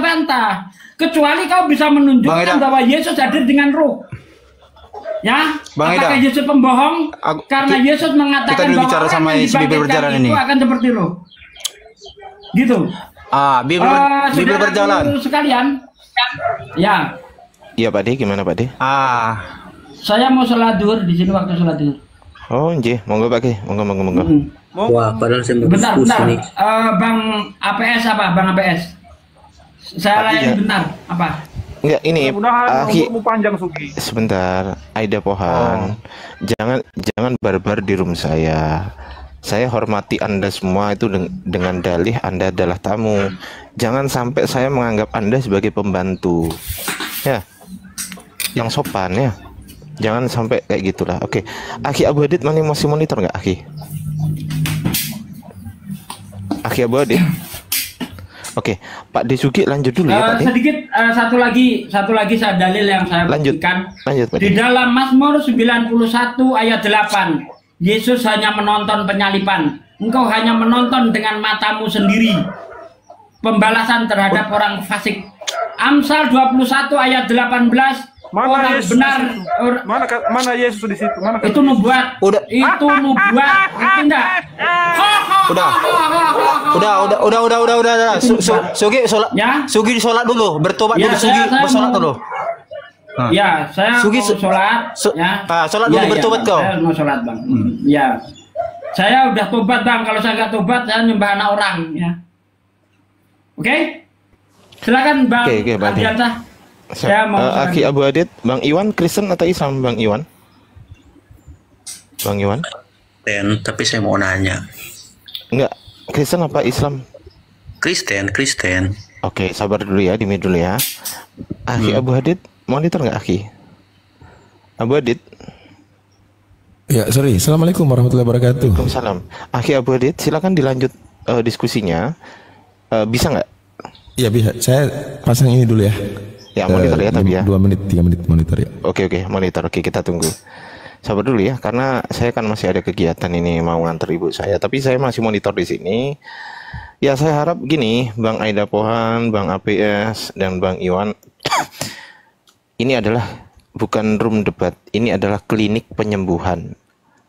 bantah. Kecuali kau bisa menunjukkan bahwa Yesus hadir dengan ruh. Ya,
Bang
apakah
Ida,
Yesus pembohong? Karena Yesus mengatakan
kita dulu
bahwa
bicara
orang
sama
yang
isi Bible berjalan
dibangkitkan
ini.
itu akan seperti ruh. Gitu.
Bible berjalan.
Sekalian. Ya.
Iya Pak De, gimana Pak De?
Saya mau sholat duhur di sini waktu sholat duhur.
Oh, nggih, monggo Pak De, monggo.
Wah, padahal saya mau
Bentar.
diskusi nih.
Bang APS apa? Bang APS. Saya layani bentar. Apa?
Enggak, ini
Mudah-mudahan
Aki,
umurmu panjang, Sugi.
sebentar, Aida Pohan. Jangan barbar di room saya. Saya hormati Anda semua itu dengan dalih Anda adalah tamu. Jangan sampai saya menganggap Anda sebagai pembantu. Ya. Yang sopan ya. Jangan sampai kayak gitulah. Oke. Aki Abu Hadid masih monitor nggak, Aki? Aki Abu Hadid. Oke, Pak Desugi lanjut dulu ya Pak De.
Sedikit satu lagi saya dalil yang saya buktikan.
Lanjut Pak De.
Di dalam Mazmur 91 ayat 8, Yesus hanya menonton penyalipan. Engkau hanya menonton dengan matamu sendiri. Pembalasan terhadap orang fasik. Amsal 21 ayat 18, orang
Yesus
benar.
di situ? Mana Yesus di situ? Mana
Itu nubuat.
Udah.
Itu nubuat. Itu enggak.
Udah. Sugi sholat.
Ya.
Sugi sholat dulu, bertobat
Ya,
dulu. Sugi
saya
bersolat
mau-
dulu.
Ya, saya
Sugi,
mau sholat. Ya.
sholat dulu, bertobat
Bang.
kau.
Saya mau sholat, Bang. Ya. Saya udah tobat, Bang. Kalau saya nggak tobat, saya nyembah anak orang. Ya. Oke? Silakan, Bang.
Oke, Bang.
Ardiansah. Saya mau
Aki Abu Adit, Bang Iwan Kristen atau Islam, Bang Iwan? Bang Iwan?
Tapi saya mau nanya.
Enggak, Kristen apa Islam?
Kristen.
Oke, sabar dulu ya, dimit dulu ya. Aki Abu Adit, monitor nggak Aki? Abu Adit?
Ya, sorry. Assalamualaikum warahmatullahi wabarakatuh.
Waalaikumsalam. Aki Abu Adit, silakan dilanjut diskusinya. Bisa nggak?
Ya bisa. Saya pasang ini dulu ya.
Ya, monitor ya tapi ya.
2 menit, 3 menit monitor ya.
Oke, monitor. Oke, kita tunggu. Sabar dulu ya, karena saya kan masih ada kegiatan ini mau nganter ibu saya. Tapi saya masih monitor di sini. Ya, saya harap gini, Bang Aida Pohan, Bang APS, dan Bang Iwan. Ini adalah bukan room debat. Ini adalah klinik penyembuhan.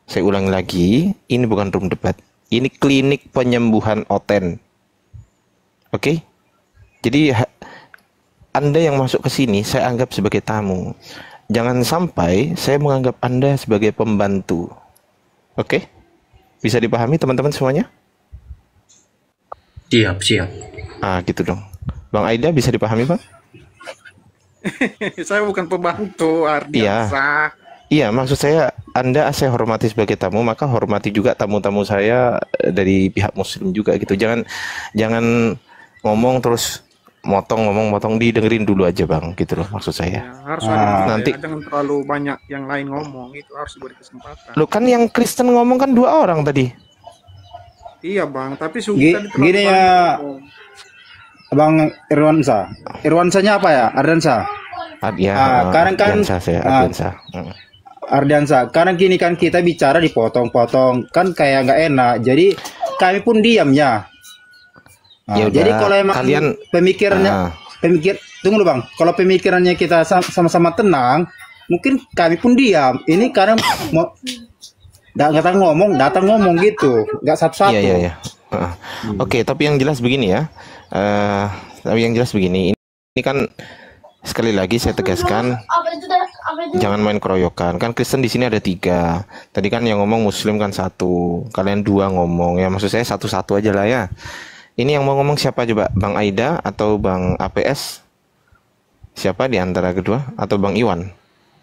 Saya ulang lagi, ini bukan room debat. Ini klinik penyembuhan Oten. Oke? Jadi Anda yang masuk ke sini saya anggap sebagai tamu. Jangan sampai saya menganggap Anda sebagai pembantu. Oke? Bisa dipahami teman-teman semuanya?
Siap.
Gitu dong. Bang Aida bisa dipahami, Bang?
Saya bukan pembantu, Ardiansah.
Iya, maksud saya Anda saya hormati sebagai tamu, maka hormati juga tamu-tamu saya dari pihak muslim juga gitu. Jangan ngomong terus motong didengerin dulu aja, Bang, gitu loh maksud saya.
Ya, harus ada
nanti
jangan terlalu banyak yang lain ngomong, itu harus diberi kesempatan.
Lo kan yang Kristen ngomong kan 2 orang tadi.
Iya, Bang, tapi Sugi tadi terlalu
Gini
banyak
ya,
ngomong.
Bang Irwansa. Irwansanya apa ya? Ardiansah. Kadang kan Ardiansah. Kadang gini kan kita bicara dipotong-potong, kan kayak nggak enak. Jadi kami pun diam ya. Jadi kalau emang
kalian
tunggu dulu, Bang. Kalau pemikirannya kita sama-sama tenang, mungkin kami pun diam. Ini karena mau datang ngomong gitu, nggak satu-satu.
Iya. Oke, tapi yang jelas begini ya. Ini kan sekali lagi saya tegaskan, jangan main keroyokan. Kan Kristen di sini ada 3. Tadi kan yang ngomong Muslim kan 1. Kalian 2 ngomong ya. Maksud saya satu-satu aja lah ya. Ini yang mau ngomong siapa coba? Bang Aida atau Bang APS? Siapa di antara kedua? Atau Bang Iwan?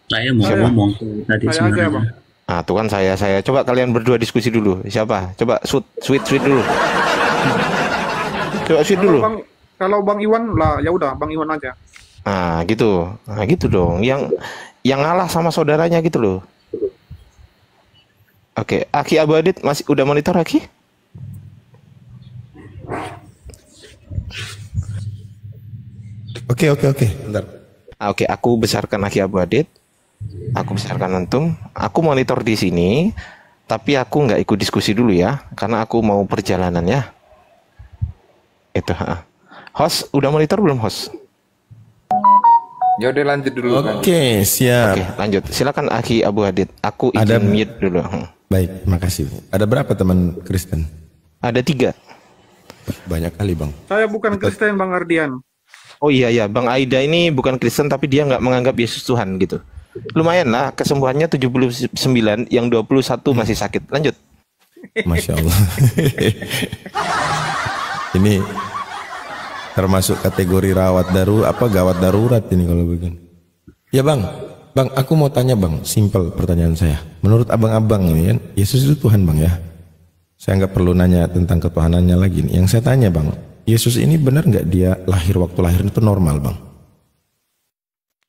Saya mau ngomong tadi
Saya aja,
sebenarnya.
Bang.
Tuh kan saya. Coba kalian berdua diskusi dulu. Siapa? Coba sweet dulu. Coba sweet dulu.
Kalau Bang Iwan lah, ya udah Bang Iwan aja.
Gitu. Gitu dong. Yang ngalah sama saudaranya gitu loh. Oke, Aki Abu Adit masih udah monitor Aki?
Oke. Bentar.
Oke, aku besarkan Aki Abu Adit. Aku besarkan antum. Aku monitor di sini, tapi aku nggak ikut diskusi dulu ya, karena aku mau perjalanan ya. Itu. Host, udah monitor belum host?
Ya udah lanjut dulu.
Oke, siap.
Oke, lanjut. Silakan Aki Abu Adit. Aku izin mute dulu.
Baik, makasih. Ada berapa teman Kristen?
Ada 3.
Banyak kali, Bang.
Saya bukan Kristen, Bang Ardian.
Oh iya, Bang Aida ini bukan Kristen tapi dia nggak menganggap Yesus Tuhan gitu. Lumayan lah, kesembuhannya 79, yang 21 masih sakit. Lanjut.
Masya Allah. Ini termasuk kategori gawat darurat ini kalau begini. Ya Bang, aku mau tanya Bang, simple pertanyaan saya. Menurut abang-abang ini kan, Yesus itu Tuhan Bang ya. Saya nggak perlu nanya tentang ketuhanannya lagi nih. Yang saya tanya Bang, Yesus ini benar nggak dia waktu lahir itu normal Bang?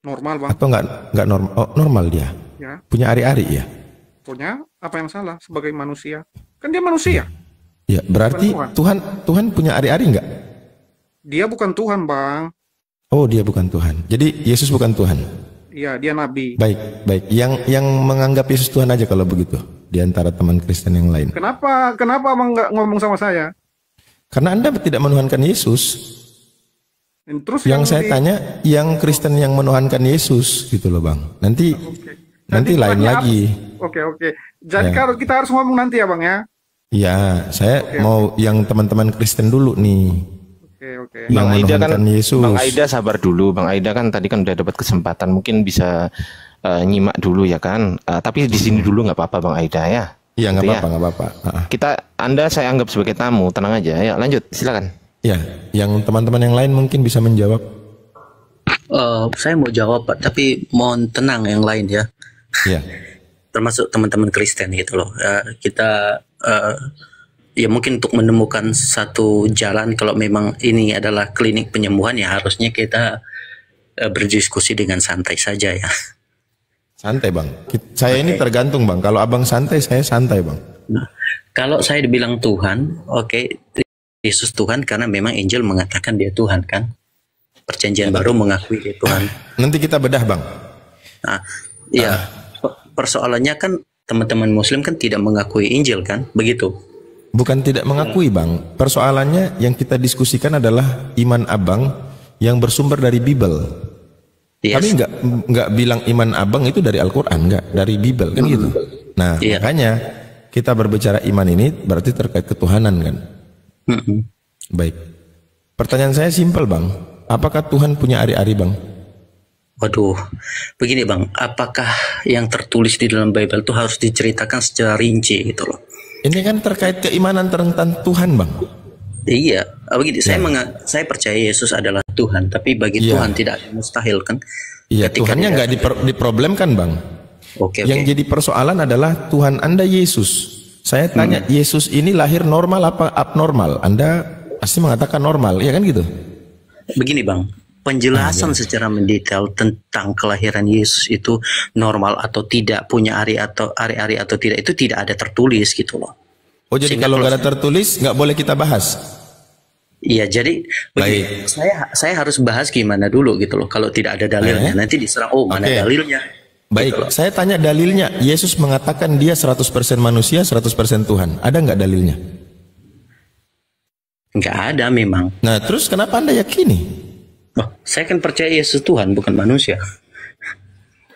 Normal, Bang.
Atau nggak normal? Oh, normal dia.
Ya.
Punya ari-ari ya?
Punya, apa yang salah sebagai manusia? Kan dia manusia.
Ya, berarti Tuhan punya ari-ari nggak?
Dia bukan Tuhan, Bang.
Oh, dia bukan Tuhan. Jadi Yesus bukan Tuhan.
Iya, dia nabi.
Baik. Yang menganggap Yesus Tuhan aja kalau begitu di antara teman Kristen yang lain.
Kenapa Abang nggak ngomong sama saya?
Karena Anda tidak menuhankan Yesus.
Terus
yang saya tanya, yang Kristen yang menuhankan Yesus gitu loh Bang. Nanti lain lagi.
Oke. Jadi
Ya.
kalau kita harus ngomong nanti ya Bang ya.
Ya, saya mau yang teman-teman Kristen dulu nih.
Oke.
Yang
Bang Aida kan,
menuhankan Yesus.
Bang Aida sabar dulu. Bang Aida kan tadi kan udah dapat kesempatan, mungkin bisa nyimak dulu ya kan. Tapi di sini dulu nggak apa-apa Bang Aida ya.
Iya nggak
Gitu
apa-apa.
Anda saya anggap sebagai tamu, tenang aja. Ya lanjut, silakan.
Ya, yang teman-teman yang lain mungkin bisa menjawab.
Saya mau jawab Pak, tapi mohon tenang yang lain ya.
Ya.
Termasuk teman-teman Kristen gitu loh. Kita ya mungkin untuk menemukan satu jalan, kalau memang ini adalah klinik penyembuhan, ya harusnya kita berdiskusi dengan santai saja ya.
Santai Bang. Saya ini tergantung Bang. Kalau Abang santai, saya santai Bang.
Nah, kalau saya dibilang Tuhan, oke, Yesus Tuhan karena memang Injil mengatakan dia Tuhan kan. Perjanjian baru mengakui dia Tuhan.
Nanti kita bedah Bang.
Nah, ya persoalannya kan teman-teman Muslim kan tidak mengakui Injil kan, begitu?
Bukan tidak mengakui Bang. Persoalannya yang kita diskusikan adalah iman Abang yang bersumber dari Bible.
Yes.
Kami nggak bilang iman Abang itu dari Al-Quran, nggak, dari Bible kan gitu. Nah makanya kita berbicara iman ini berarti terkait ketuhanan kan. Baik. Pertanyaan saya simpel Bang. Apakah Tuhan punya ari-ari Bang?
Waduh, begini Bang, apakah yang tertulis di dalam Bible itu harus diceritakan secara rinci gitu loh?
Ini kan terkait keimanan tentang Tuhan Bang.
Iya, begini, saya percaya Yesus adalah Tuhan, tapi bagi Tuhan tidak ada mustahil kan?
Iya, Tuhannya nggak diproblemkan Bang. Yang jadi persoalan adalah Tuhan Anda Yesus. Saya tanya, Yesus ini lahir normal apa abnormal? Anda pasti mengatakan normal, ya kan gitu?
Begini Bang, penjelasan secara mendetail tentang kelahiran Yesus itu normal atau tidak, punya ari-ari atau tidak, itu tidak ada tertulis gitu loh.
Oh jadi kalau nggak ada tertulis nggak boleh kita bahas?
Iya, jadi begini, saya harus bahas gimana dulu gitu loh. Kalau tidak ada dalilnya, nanti diserang, mana dalilnya?
Baik,
gitu
saya tanya dalilnya. Yesus mengatakan dia 100% manusia, 100% Tuhan. Ada nggak dalilnya?
Nggak ada memang.
Nah, terus kenapa Anda yakini?
Oh, saya kan percaya Yesus Tuhan, bukan manusia.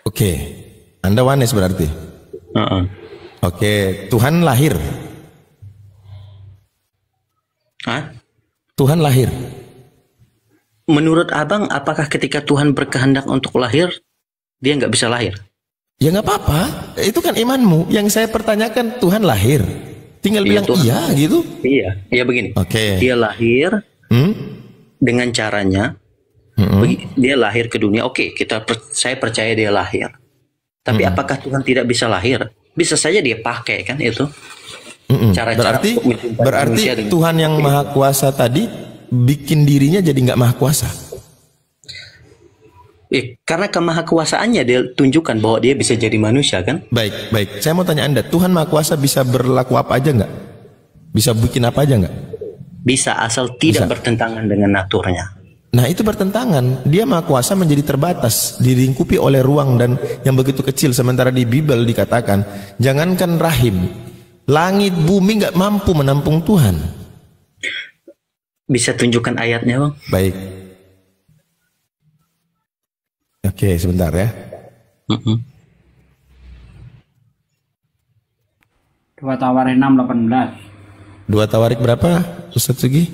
Oke, Anda wanes berarti? Oke, Tuhan lahir.
Hah?
Tuhan lahir.
Menurut Abang, apakah ketika Tuhan berkehendak untuk lahir, dia nggak bisa lahir?
Ya nggak apa-apa, itu kan imanmu. Yang saya pertanyakan Tuhan lahir. Tinggal bilang
Tuhan.
iya gitu.
Iya begini.
Oke.
Dia lahir dengan caranya. Dia lahir ke dunia. Oke, saya percaya dia lahir. Tapi apakah Tuhan tidak bisa lahir? Bisa saja dia pakai kan itu. Cara-cara
berarti Tuhan yang maha kuasa tadi bikin dirinya jadi nggak maha kuasa.
Karena kemahakuasaannya dia tunjukkan bahwa dia bisa jadi manusia kan.
Baik. Saya mau tanya Anda, Tuhan maha kuasa bisa berlaku apa aja nggak? Bisa bikin apa aja nggak?
Bisa, asal tidak bertentangan dengan naturnya.
Nah itu bertentangan. Dia maha kuasa menjadi terbatas, dilingkupi oleh ruang dan yang begitu kecil. Sementara di Bible dikatakan, jangankan rahim, langit bumi nggak mampu menampung Tuhan.
Bisa tunjukkan ayatnya Bang?
Baik. Oke, sebentar ya.
2 Tawarik 6:18.
2 Tawarik berapa, Ustadz Sugi?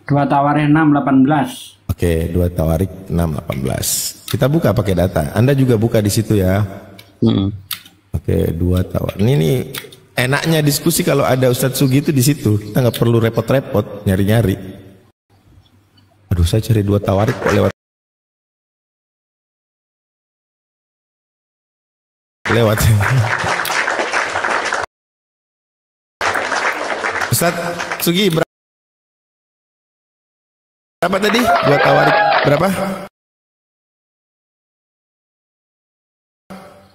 2 Tawarik 6:18.
Oke, 2 Tawarik 6:18. Kita buka pakai data. Anda juga buka di situ ya. Oke, 2 Tawarik. Ini enaknya diskusi kalau ada Ustadz Sugi itu di situ. Kita nggak perlu repot-repot nyari-nyari. Aduh, saya cari 2 Tawarik kok lewat. Ustadz Sugi berapa tadi? 2 Tawarik berapa?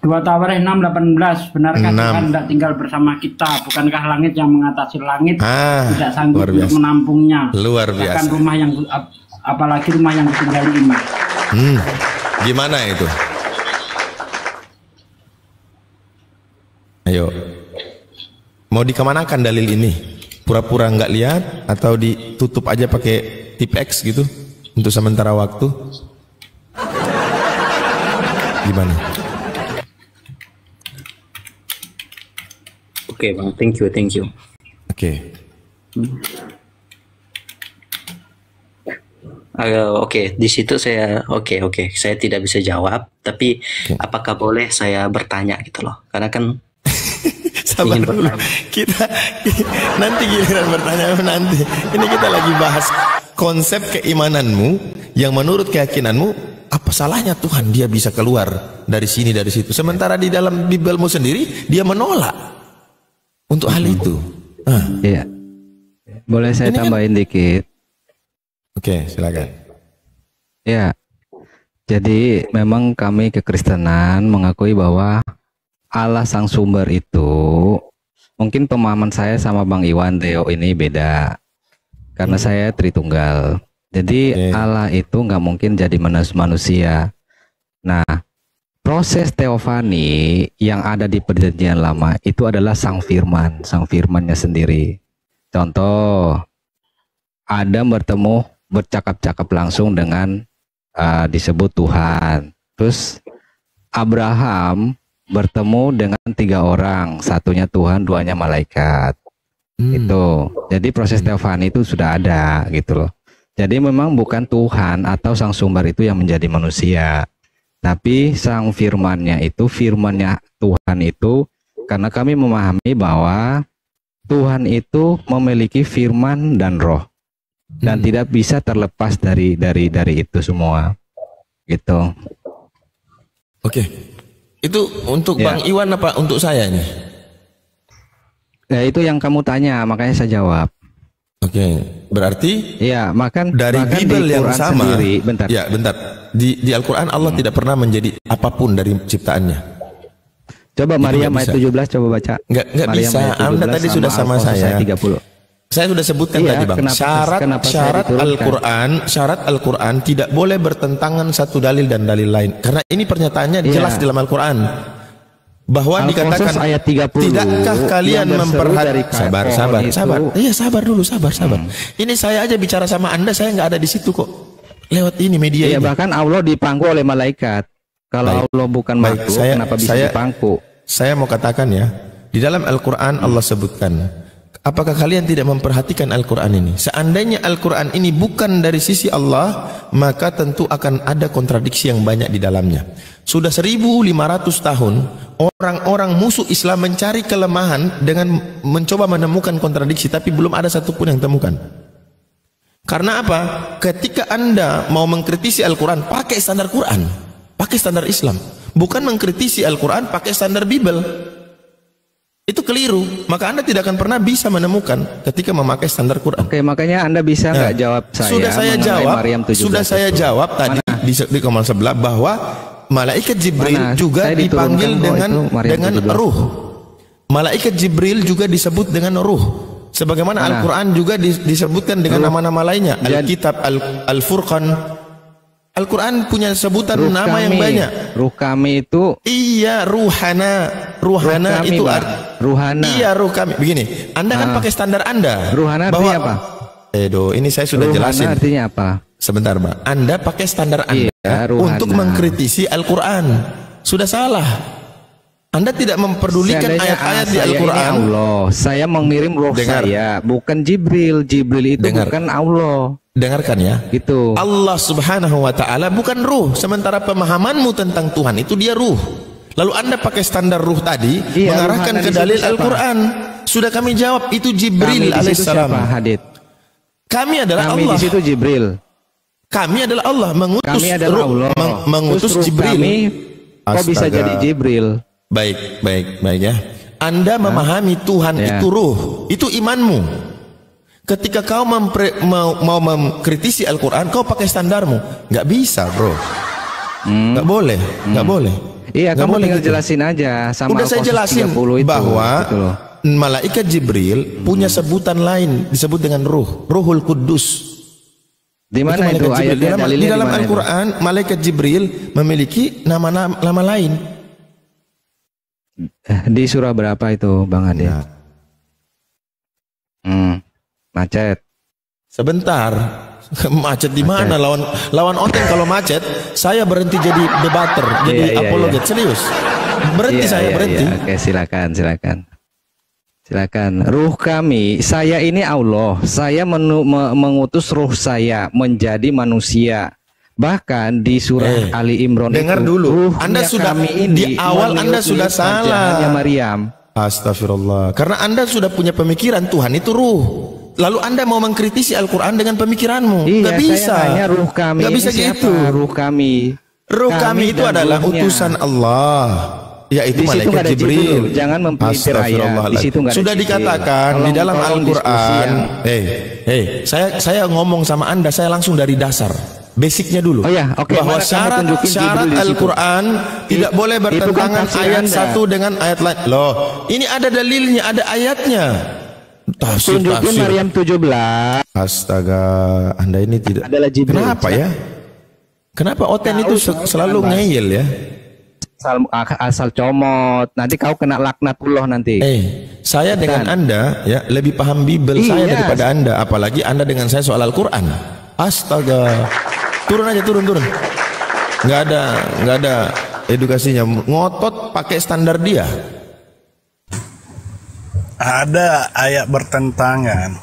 2 Tawarik 6:18. Benarkah Tuhan tidak tinggal bersama kita? Bukankah langit yang mengatasi langit tidak sanggup untuk menampungnya?
Luar biasa.
Bahkan rumah yang apalagi rumah yang ditinggali iman.
Gimana itu? Ayo, mau dikemanakan dalil ini? Pura-pura nggak lihat atau ditutup aja pakai tip X gitu? untuk sementara waktu. Gimana?
Oke Bang, thank you.
Oke.
Oke, di situ saya saya tidak bisa jawab, tapi apakah boleh saya bertanya gitu loh? Karena kan
sabar dulu. Kita nanti giliran bertanya nanti. Ini kita lagi bahas konsep keimananmu yang menurut keyakinanmu apa salahnya Tuhan dia bisa keluar dari sini dari situ. Sementara di dalam Bibelmu sendiri dia menolak untuk hal itu.
Iya. Boleh saya tambahin dikit?
Oke, silakan.
Ya, jadi memang kami kekristenan mengakui bahwa Allah Sang Sumber itu, mungkin pemahaman saya sama Bang Iwan Theo ini beda, karena saya Tritunggal. Jadi Allah itu nggak mungkin jadi manusia. Nah, proses teofani yang ada di Perjanjian Lama itu adalah Sang Firman, Sang Firmannya sendiri. Contoh, Adam bercakap-cakap langsung dengan disebut Tuhan. Terus Abraham bertemu dengan 3 orang, satunya Tuhan, 2-nya malaikat. Itu. Jadi proses teofani itu sudah ada gitu loh. Jadi memang bukan Tuhan atau Sang Sumber itu yang menjadi manusia, tapi Sang Firmannya itu, firmannya Tuhan itu, karena kami memahami bahwa Tuhan itu memiliki firman dan roh. Dan tidak bisa terlepas dari itu semua, gitu.
Oke, itu untuk Bang Iwan apa untuk saya nih?
Ya itu yang kamu tanya, makanya saya jawab.
Oke, berarti
ya
dari Bibel yang sama.
Sendiri, bentar.
Ya, bentar. Di Al-Quran Allah tidak pernah menjadi apapun dari ciptaannya.
Coba Maryam ayat 17 coba baca.
Nggak bisa. Anda tadi sudah sama saya.
30.
Saya sudah sebutkan tadi Bang, syarat Al-Quran tidak boleh bertentangan satu dalil dan dalil lain. Karena ini pernyataannya jelas dalam Al-Quran. Bahwa dikatakan
ayat 30,
tidakkah kalian memperhatikan sabar. Iya, sabar dulu. Ini saya aja bicara sama Anda, saya nggak ada di situ kok. Lewat ini media ini.
Bahkan Allah dipangku oleh malaikat. Kalau Allah bukan makhluk, kenapa bisa dipangku?
Saya mau katakan ya, di dalam Al-Quran Allah sebutkan, apakah kalian tidak memperhatikan Al-Quran ini? Seandainya Al-Quran ini bukan dari sisi Allah, maka tentu akan ada kontradiksi yang banyak di dalamnya. Sudah 1500 tahun, orang-orang musuh Islam mencari kelemahan dengan mencoba menemukan kontradiksi, tapi belum ada satupun yang temukan. Karena apa? Ketika Anda mau mengkritisi Al-Quran, pakai standar Quran, pakai standar Islam. Bukan mengkritisi Al-Quran, pakai standar Bibel. Itu keliru, maka Anda tidak akan pernah bisa menemukan ketika memakai standar Quran.
Oke, makanya Anda bisa nggak jawab saya?
Sudah saya jawab tadi di komen sebelah bahwa malaikat Jibril juga dipanggil dengan ruh. Malaikat Jibril juga disebut dengan ruh. Sebagaimana Al-Quran juga disebutkan dengan nama-nama lainnya. Al-Kitab, Al-Furqan. Al-Quran punya sebutan nama yang banyak.
Ruh kami itu.
Iya, ruhana. Ruhana itu
ruhana.
Iya, ruh kami. Begini, Anda kan pakai standar Anda.
Ruhana artinya apa?
Ini saya sudah jelasin.
Ruhana artinya apa?
Sebentar, Bang. Anda pakai standar Anda untuk mengkritisi Al-Quran. Sudah salah. Anda tidak memperdulikan ayat-ayat di Al-Quran.
Allah, saya mengirim roh saya, bukan Jibril. Jibril itu bukan Allah.
Dengarkan ya.
Gitu.
Allah Subhanahu wa taala bukan ruh, sementara pemahamanmu tentang Tuhan itu dia ruh. Lalu Anda pakai standar ruh tadi mengarahkan ke dalil Al-Qur'an. Sudah kami jawab, itu Jibril alaihissalam. Kami adalah Allah.
Di situ Jibril.
Kami adalah Allah mengutus
kami adalah Allah.
Mengutus Jibril.
Kok bisa jadi Jibril?
Baik ya. Anda memahami Tuhan itu ruh, itu imanmu. Ketika kau mau mengkritisi Al-Quran, kau pakai standarmu. Nggak bisa, bro. Nggak boleh.
Iya, kamu tinggal jelasin aja. Sama
udah saya jelasin bahwa malaikat Jibril punya sebutan lain, disebut dengan ruh, Ruhul Kudus.
Di mana itu ayatnya?
Di dalam Al-Quran, malaikat Jibril memiliki nama lain.
Di surah berapa itu, Bang Ade?
Nah.
Macet.
Sebentar. Macet di mana? Lawan Oteng kalau macet, saya berhenti jadi debater, jadi apologet. Serius. Berhenti saya berhenti.
Oke, silakan. Ruh kami, saya ini Allah. Saya mengutus ruh saya menjadi manusia. Bahkan di surah Ali Imran
dengar
itu,
dulu. Anda sudah di awal Anda sudah salah.
Maryam.
Astagfirullah. Karena Anda sudah punya pemikiran Tuhan itu ruh. Lalu Anda mau mengkritisi Al-Quran dengan pemikiranmu. Nggak bisa.
Saya ruh kami.
Nggak bisa gitu.
Ruh kami.
Ruh kami itu adalah utusan Allah. Yaitu malaikat Jibril.
Jangan mempelintir ayat. Di situ nggak ada
sudah dikatakan di dalam Al-Quran. Saya ngomong sama Anda, saya langsung dari dasar. Basicnya dulu. Bahwa syarat Al-Quran tidak boleh bertentangan ayat satu dengan ayat lain. Loh, ini ada dalilnya, ada ayatnya.
Tunjukin Maryam 17.
Astaga, Anda ini tidak.
Adalah Jibril.
Kenapa ya? Kenapa Oten itu selalu ngeyel ya?
Asal comot. Nanti kau kena laknatullah nanti.
Saya dengan Anda ya lebih paham Bible saya daripada Anda. Apalagi Anda dengan saya soal Al-Quran. Astaga. Turun aja, turun. Nggak ada edukasinya. Ngotot pakai standar dia.
Ada ayat bertentangan.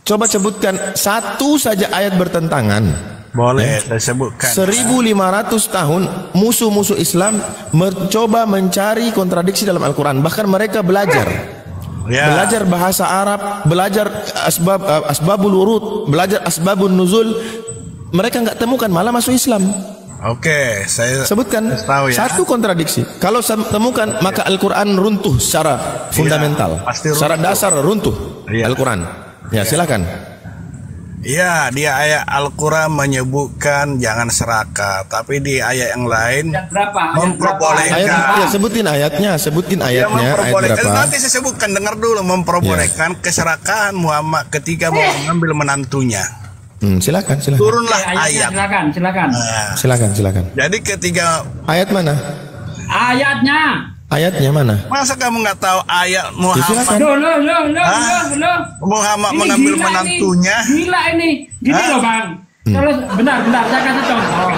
Coba sebutkan satu saja ayat bertentangan.
Boleh, saya sebutkan.
1500 tahun musuh-musuh Islam mencoba mencari kontradiksi dalam Al-Quran. Bahkan mereka belajar. Belajar bahasa Arab, belajar asbabul wurud, belajar asbabun nuzul. Mereka nggak temukan, malah masuk Islam.
Oke, saya
sebutkan satu kontradiksi. Kalau saya temukan, maka Al-Quran runtuh secara fundamental, secara dasar runtuh Al-Quran. Ya, silakan.
Ya, di ayat Al-Quran menyebutkan jangan serakah, tapi di ayat yang lain memperbolehkan.
Sebutin ayatnya, ayat berapa?
Nanti saya sebutkan, dengar dulu. Memperbolehkan keserakahan Muhammad ketika mau mengambil menantunya.
Silakan.
Turunlah ayat.
Silakan.
Jadi ketika
ayat mana? Ayatnya mana?
Masa kamu nggak tahu ayat Muhammad? Muhammad
ini
mengambil
gila
menantunya.
Gila ini. Gini loh Bang. Kalau bentar saya kasih contoh.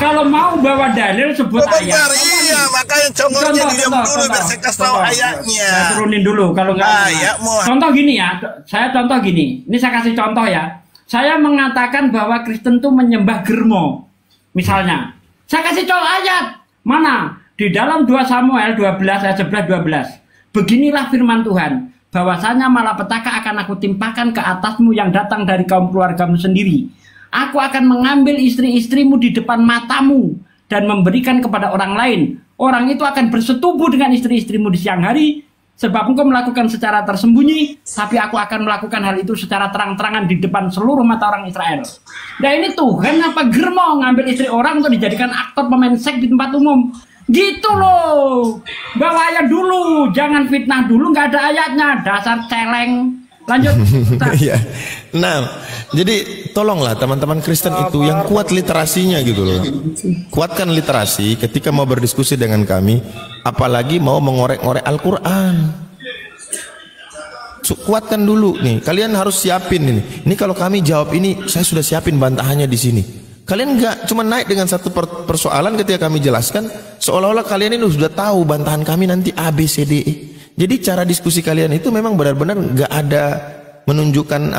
Kalau mau bawa dalil sebut ayat.
Iya, makanya contohnya diam dulu biar saya kasih tahu ayatnya.
Saya turunin dulu kalau nggak. Contoh gini ya. Saya contoh gini. Ini saya kasih contoh ya. Saya mengatakan bahwa Kristen itu menyembah germo. Misalnya, saya kasih contoh ayat. Mana? Di dalam 2 Samuel 12 ayat 11-12. Beginilah firman Tuhan. Bahwasanya malapetaka akan aku timpakan ke atasmu yang datang dari kaum keluargamu sendiri. Aku akan mengambil istri-istrimu di depan matamu dan memberikan kepada orang lain. Orang itu akan bersetubuh dengan istri-istrimu di siang hari. Sebab engkau melakukan secara tersembunyi, tapi aku akan melakukan hal itu secara terang-terangan di depan seluruh mata orang Israel. Nah ini Tuhan apa germo ngambil istri orang untuk dijadikan aktor pemain seks di tempat umum? Gitu loh. Bawa ayat dulu, jangan fitnah dulu, nggak ada ayatnya, dasar celeng. Lanjut.
Nah, jadi tolonglah teman-teman Kristen itu yang kuat literasinya gitu loh. Kuatkan literasi ketika mau berdiskusi dengan kami, apalagi mau mengorek-ngorek Al-Quran. Kuatkan dulu nih. Kalian harus siapin ini. Ini kalau kami jawab ini, saya sudah siapin bantahannya di sini. Kalian nggak cuma naik dengan satu persoalan ketika kami jelaskan, seolah-olah kalian ini sudah tahu bantahan kami nanti A, B, C, D, E. Jadi cara diskusi kalian itu memang benar-benar nggak ada menunjukkan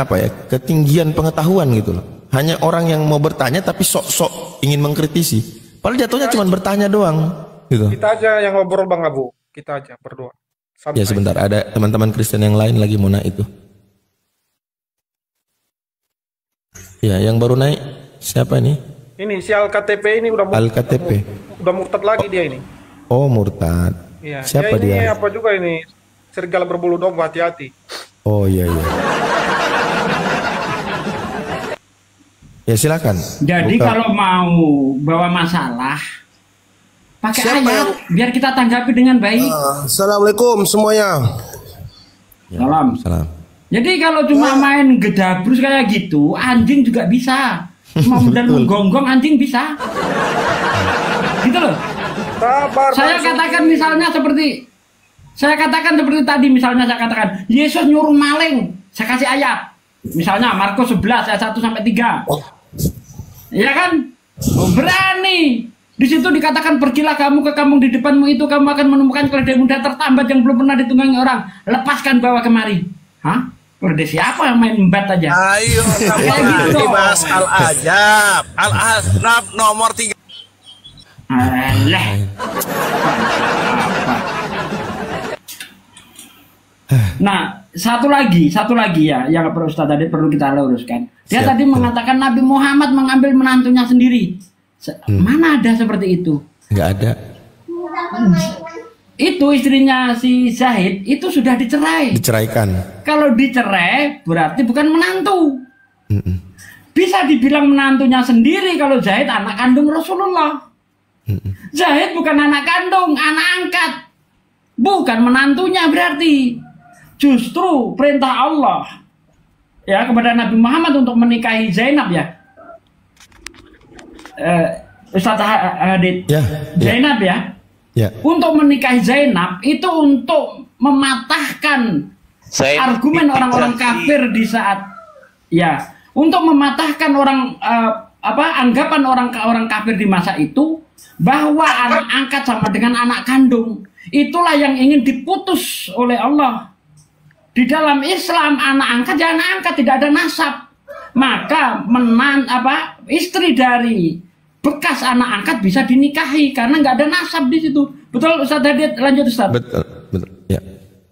ketinggian pengetahuan gitu loh. Hanya orang yang mau bertanya tapi sok-sok ingin mengkritisi. Padahal jatuhnya cuma bertanya doang gitu.
Kita aja yang ngobrol Bang Abu. Kita aja berdoa.
Ya sebentar, ada teman-teman Kristen yang lain lagi mau naik itu. Ya, yang baru naik siapa ini?
Ini si Al-KTP ini udah
Al-KTP.
Udah murtad lagi dia ini.
Oh, murtad.
Iya.
Siapa
ini
dia?
apa juga ini? Serigala berbulu domba, hati-hati.
Oh iya. Ya silakan.
Jadi kalau mau bawa masalah pakai ayat biar kita tanggapi dengan baik.
Assalamualaikum semuanya.
Salam. Jadi kalau cuma main gedabrus kayak gitu, anjing juga bisa. Mau dan menggonggong anjing bisa. Gitu loh. Saya katakan seperti tadi, misalnya saya katakan Yesus nyuruh maling, saya kasih ayat. Misalnya Markus 11 ayat 1 sampai 3. Ya kan? Berani. Di situ dikatakan pergilah kamu ke kampung di depanmu itu, kamu akan menemukan keledai muda tertambat yang belum pernah ditunggangi orang. Lepaskan bawa kemari. Hah? Keledai siapa yang main embat aja?
Ayo kita bahas Al-Ajab. Al-Ajab nomor 3.
Alah. Nah, satu lagi ya, yang Ustaz tadi perlu kita luruskan. Dia tadi mengatakan Nabi Muhammad mengambil menantunya sendiri. Mana ada seperti itu?
Nggak ada.
Itu istrinya si Zaid itu sudah dicerai.
Diceraikan.
Kalau dicerai berarti bukan menantu. Bisa dibilang menantunya sendiri kalau Zaid anak kandung Rasulullah. Zaid bukan anak kandung, anak angkat. Bukan menantunya berarti. Justru perintah Allah ya kepada Nabi Muhammad untuk menikahi Zainab ya. Ustaz Hadid. Zainab ya. Untuk menikahi Zainab itu untuk mematahkan argumen orang-orang kafir di saat untuk mematahkan anggapan orang kafir di masa itu bahwa anak angkat sama dengan anak kandung. Itulah yang ingin diputus oleh Allah. Di dalam Islam anak angkat ya anak angkat, tidak ada nasab. Maka istri dari bekas anak angkat bisa dinikahi karena nggak ada nasab di situ. Betul Ustaz Hadid? Lanjut Ustaz.
Betul. Ya.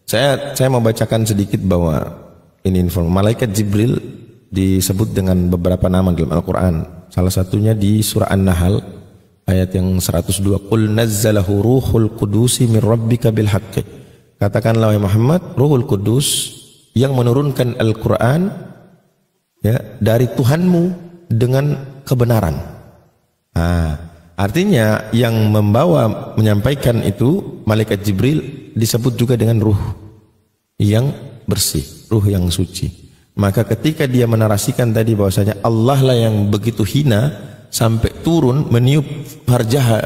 Saya mau bacakan sedikit bahwa ini malaikat Jibril disebut dengan beberapa nama dalam Al-Quran. Salah satunya di surah An-Nahl ayat yang 102. Qul nazzalahu ruhul qudusi min rabbika bil haqqi. Katakanlah wahai Muhammad, Ruhul Kudus yang menurunkan Al-Quran dari Tuhanmu dengan kebenaran. Artinya yang menyampaikan itu malaikat Jibril disebut juga dengan ruh yang bersih, ruh yang suci. Maka ketika dia menarasikan tadi bahwasanya Allah lah yang begitu hina sampai turun meniup farjah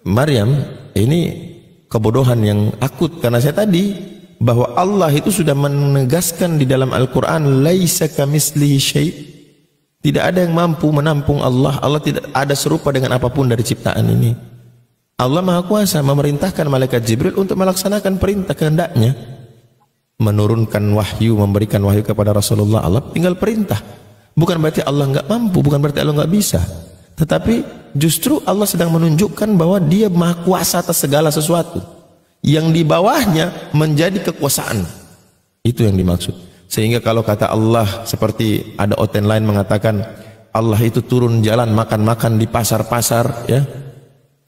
Maryam, ini kebodohan yang akut. Karena saya tadi bahwa Allah itu sudah menegaskan di dalam Al-Quran laisa kamitslihi syai', tidak ada yang mampu menampung Allah. Allah tidak ada serupa dengan apapun dari ciptaan ini. Allah Maha Kuasa memerintahkan malaikat Jibril untuk melaksanakan perintah kehendaknya, menurunkan wahyu, memberikan wahyu kepada Rasulullah. Allah tinggal perintah. Bukan berarti Allah nggak mampu, bukan berarti Allah nggak bisa, tetapi justru Allah sedang menunjukkan bahwa Dia Maha Kuasa atas segala sesuatu. Yang di bawahnya menjadi kekuasaan. Itu yang dimaksud. Sehingga kalau kata Allah, seperti ada oten lain mengatakan Allah itu turun jalan makan-makan di pasar-pasar, ya.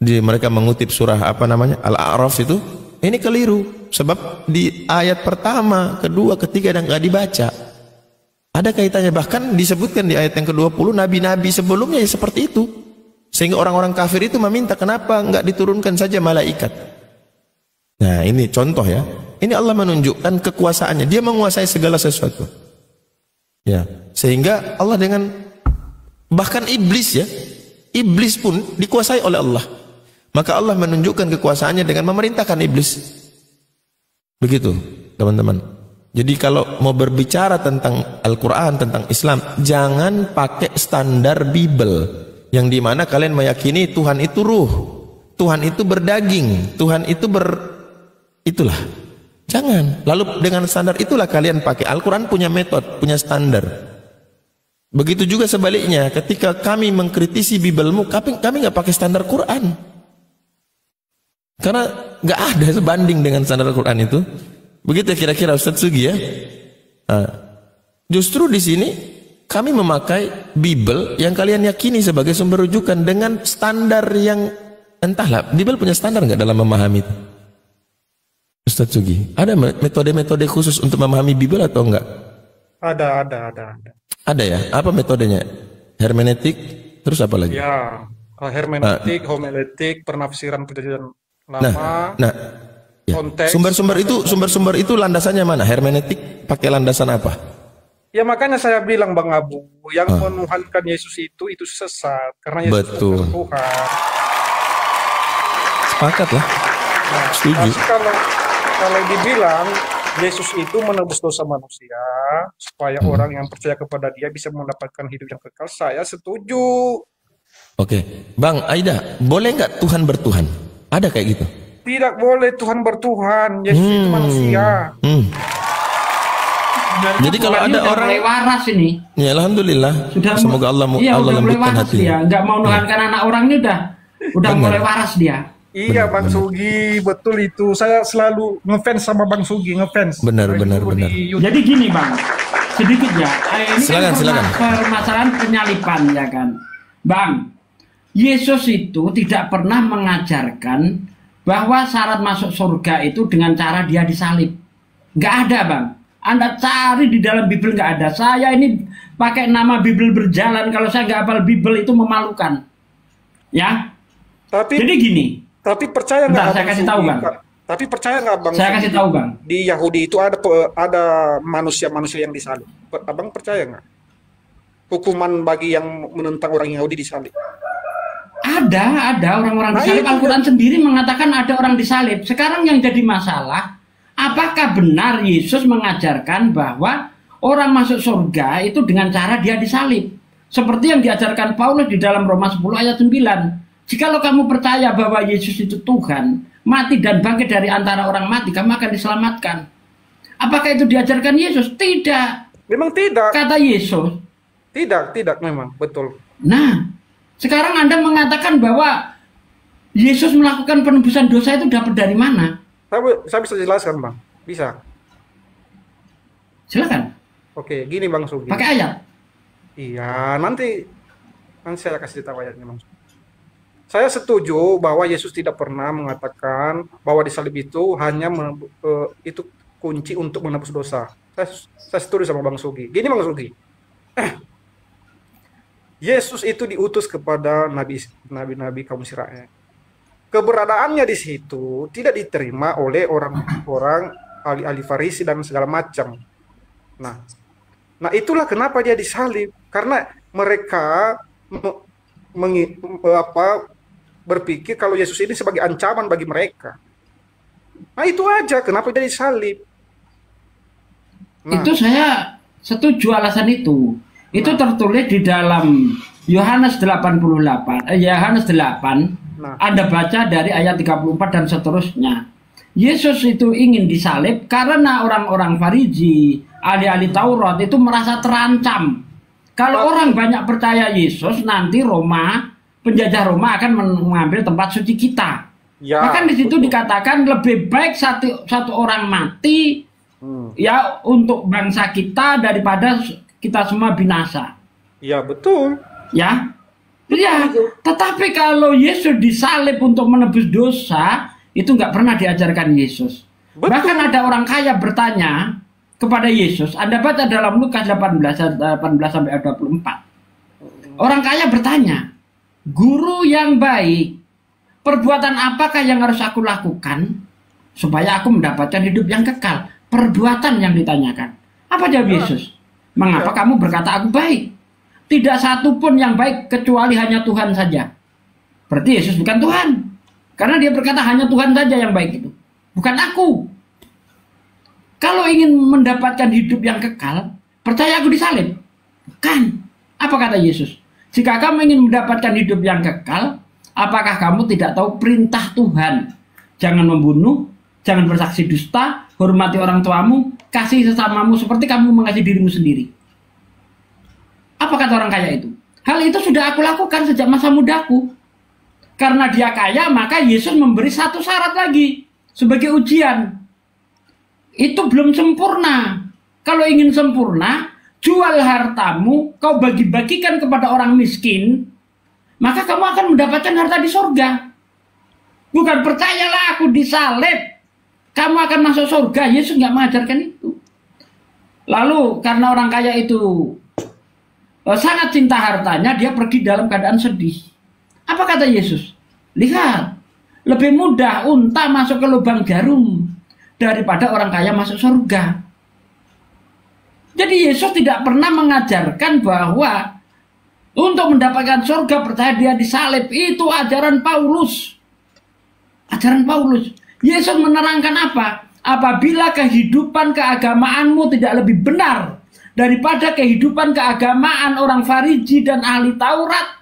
Mereka mengutip surah Al-A'raf itu. Ini keliru. Sebab di ayat pertama, kedua, ketiga dan nggak dibaca. Ada kaitannya, bahkan disebutkan di ayat yang ke-20 nabi-nabi sebelumnya ya seperti itu. Sehingga orang-orang kafir itu meminta kenapa nggak diturunkan saja malaikat. Nah ini contoh ya. Ini Allah menunjukkan kekuasaannya. Dia menguasai segala sesuatu. Ya, sehingga Allah dengan bahkan iblis ya, iblis pun dikuasai oleh Allah. Maka Allah menunjukkan kekuasaannya dengan memerintahkan iblis. Begitu teman-teman. Jadi kalau mau berbicara tentang Al-Quran, tentang Islam, jangan pakai standar Bible yang dimana kalian meyakini Tuhan itu ruh, Tuhan itu berdaging, Tuhan itu itulah. Jangan. Lalu dengan standar itulah kalian pakai. Al-Quran punya metode, punya standar. Begitu juga sebaliknya, ketika kami mengkritisi Biblemu, kami nggak pakai standar Quran, karena nggak ada sebanding dengan standar Quran itu. Begitu kira-kira Ustadz Sugi ya. Justru di sini kami memakai Bible yang kalian yakini sebagai sumber rujukan dengan standar yang entahlah. Bible punya standar nggak dalam memahami itu? Ustadz Sugi, ada metode-metode khusus untuk memahami Bible atau enggak?
Ada.
Ada ya? Apa metodenya? Hermeneutik, terus apa lagi?
Ya, hermeneutik, homiletik, penafsiran perjanjian lama.
Ya. Sumber-sumber itu landasannya mana? Hermeneutik pakai landasan apa?
Ya makanya saya bilang Bang Abu, yang menuhankan Yesus itu sesat karena Yesus bukan Tuhan.
Sepakat lah.
Nah,
setuju.
kalau dibilang Yesus itu menebus dosa manusia supaya orang yang percaya kepada Dia bisa mendapatkan hidup yang kekal. Saya setuju.
Oke, Bang Aida, boleh nggak Tuhan bertuhan? Ada kayak gitu?
Tidak boleh Tuhan bertuhan. Yesus itu manusia.
Jadi kalau ada orang
mulai waras ini,
ya alhamdulillah. Semoga Allah
udah mulai
lembutkan
waras
hati.
dia, nggak mau nuhankan anak orang ini udah mulai waras dia.
Iya Bang Sugi, betul itu. Saya selalu ngefans sama Bang Sugi, ngefans.
Benar.
Jadi gini Bang, sedikit ya. Ini
Silakan.
Permasalahan penyalipan ya kan, Bang. Yesus itu tidak pernah mengajarkan bahwa syarat masuk surga itu dengan cara dia disalib. Nggak ada Bang. Anda cari di dalam Bible nggak ada. Saya ini pakai nama Bible berjalan. Kalau saya nggak hafal Bible itu memalukan. Ya. Jadi gini.
Tapi percaya nggak?
Saya kasih tahu Bang.
Tapi percaya nggak Bang?
Saya kasih tahu Bang.
Di Yahudi itu ada manusia-manusia yang disalib. Abang percaya nggak? Hukuman bagi yang menentang orang Yahudi disalib.
Ada orang-orang disalib. Al-Quran sendiri mengatakan ada orang disalib. Sekarang yang jadi masalah, apakah benar Yesus mengajarkan bahwa orang masuk surga itu dengan cara dia disalib? Seperti yang diajarkan Paulus di dalam Roma 10 ayat 9. Jikalau kamu percaya bahwa Yesus itu Tuhan, mati dan bangkit dari antara orang mati, kamu akan diselamatkan. Apakah itu diajarkan Yesus? Tidak.
Memang tidak.
Kata Yesus.
Tidak memang, betul.
Nah, sekarang Anda mengatakan bahwa Yesus melakukan penebusan dosa itu dapat dari mana?
Saya bisa jelaskan Bang, bisa.
Silakan.
Oke, gini Bang Sugi.
Pakai ayat.
Iya, nanti saya kasih tahu ayatnya Bang. Saya setuju bahwa Yesus tidak pernah mengatakan bahwa disalib itu hanya itu kunci untuk menebus dosa. Saya setuju sama Bang Sugi. Gini Bang Sugi. Yesus itu diutus kepada nabi-nabi kaum Israel. Keberadaannya di situ tidak diterima oleh orang-orang ahli-ahli Farisi dan segala macam. Nah itulah kenapa dia disalib, karena mereka berpikir kalau Yesus ini sebagai ancaman bagi mereka. Nah itu aja kenapa dia disalib.
Itu saya setuju alasan itu. Itu tertulis di dalam Yohanes 88, Yohanes 8. Anda baca dari ayat 34 dan seterusnya. Yesus itu ingin disalib karena orang-orang Farisi, ahli-ahli Taurat itu merasa terancam. Kalau orang banyak percaya Yesus, nanti penjajah Roma akan mengambil tempat suci kita. Ya, bahkan di situ dikatakan lebih baik satu orang mati ya untuk bangsa kita daripada kita semua binasa.
Ya betul.
Ya. Ya, tetapi kalau Yesus disalib untuk menebus dosa, itu nggak pernah diajarkan Yesus. Betul. Bahkan ada orang kaya bertanya kepada Yesus. Anda baca dalam Lukas 18 sampai 24. Orang kaya bertanya, "Guru yang baik, perbuatan apakah yang harus aku lakukan supaya aku mendapatkan hidup yang kekal?" Perbuatan yang ditanyakan. Apa jawab Yesus? "Mengapa kamu berkata aku baik? Tidak satu pun yang baik kecuali hanya Tuhan saja." Berarti Yesus bukan Tuhan. Karena dia berkata hanya Tuhan saja yang baik itu. Bukan aku. Kalau ingin mendapatkan hidup yang kekal, percaya aku disalib. Bukan. Apa kata Yesus? Jika kamu ingin mendapatkan hidup yang kekal, apakah kamu tidak tahu perintah Tuhan? Jangan membunuh, jangan bersaksi dusta, hormati orang tuamu, kasih sesamamu seperti kamu mengasihi dirimu sendiri. Apa kata orang kaya itu? Hal itu sudah aku lakukan sejak masa mudaku. Karena dia kaya, maka Yesus memberi satu syarat lagi sebagai ujian. Itu belum sempurna. Kalau ingin sempurna, jual hartamu, kau bagi-bagikan kepada orang miskin, maka kamu akan mendapatkan harta di surga. Bukan percayalah aku disalib, kamu akan masuk surga. Yesus nggak mengajarkan itu. Lalu karena orang kaya itu sangat cinta hartanya, dia pergi dalam keadaan sedih. Apa kata Yesus? Lihat, lebih mudah unta masuk ke lubang jarum daripada orang kaya masuk surga. Jadi Yesus tidak pernah mengajarkan bahwa untuk mendapatkan surga percaya dia disalib. Itu ajaran Paulus. Ajaran Paulus. Yesus menerangkan apa? apabila kehidupan keagamaanmu tidak lebih benar daripada kehidupan keagamaan orang Fariji dan ahli Taurat,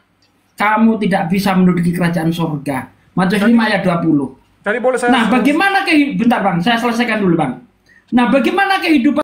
kamu tidak bisa menduduki kerajaan surga. Matius 5 ayat 20.
Jadi boleh saya
Nah, bagaimana bentar Bang, saya selesaikan dulu Bang. Nah, bagaimana kehidupan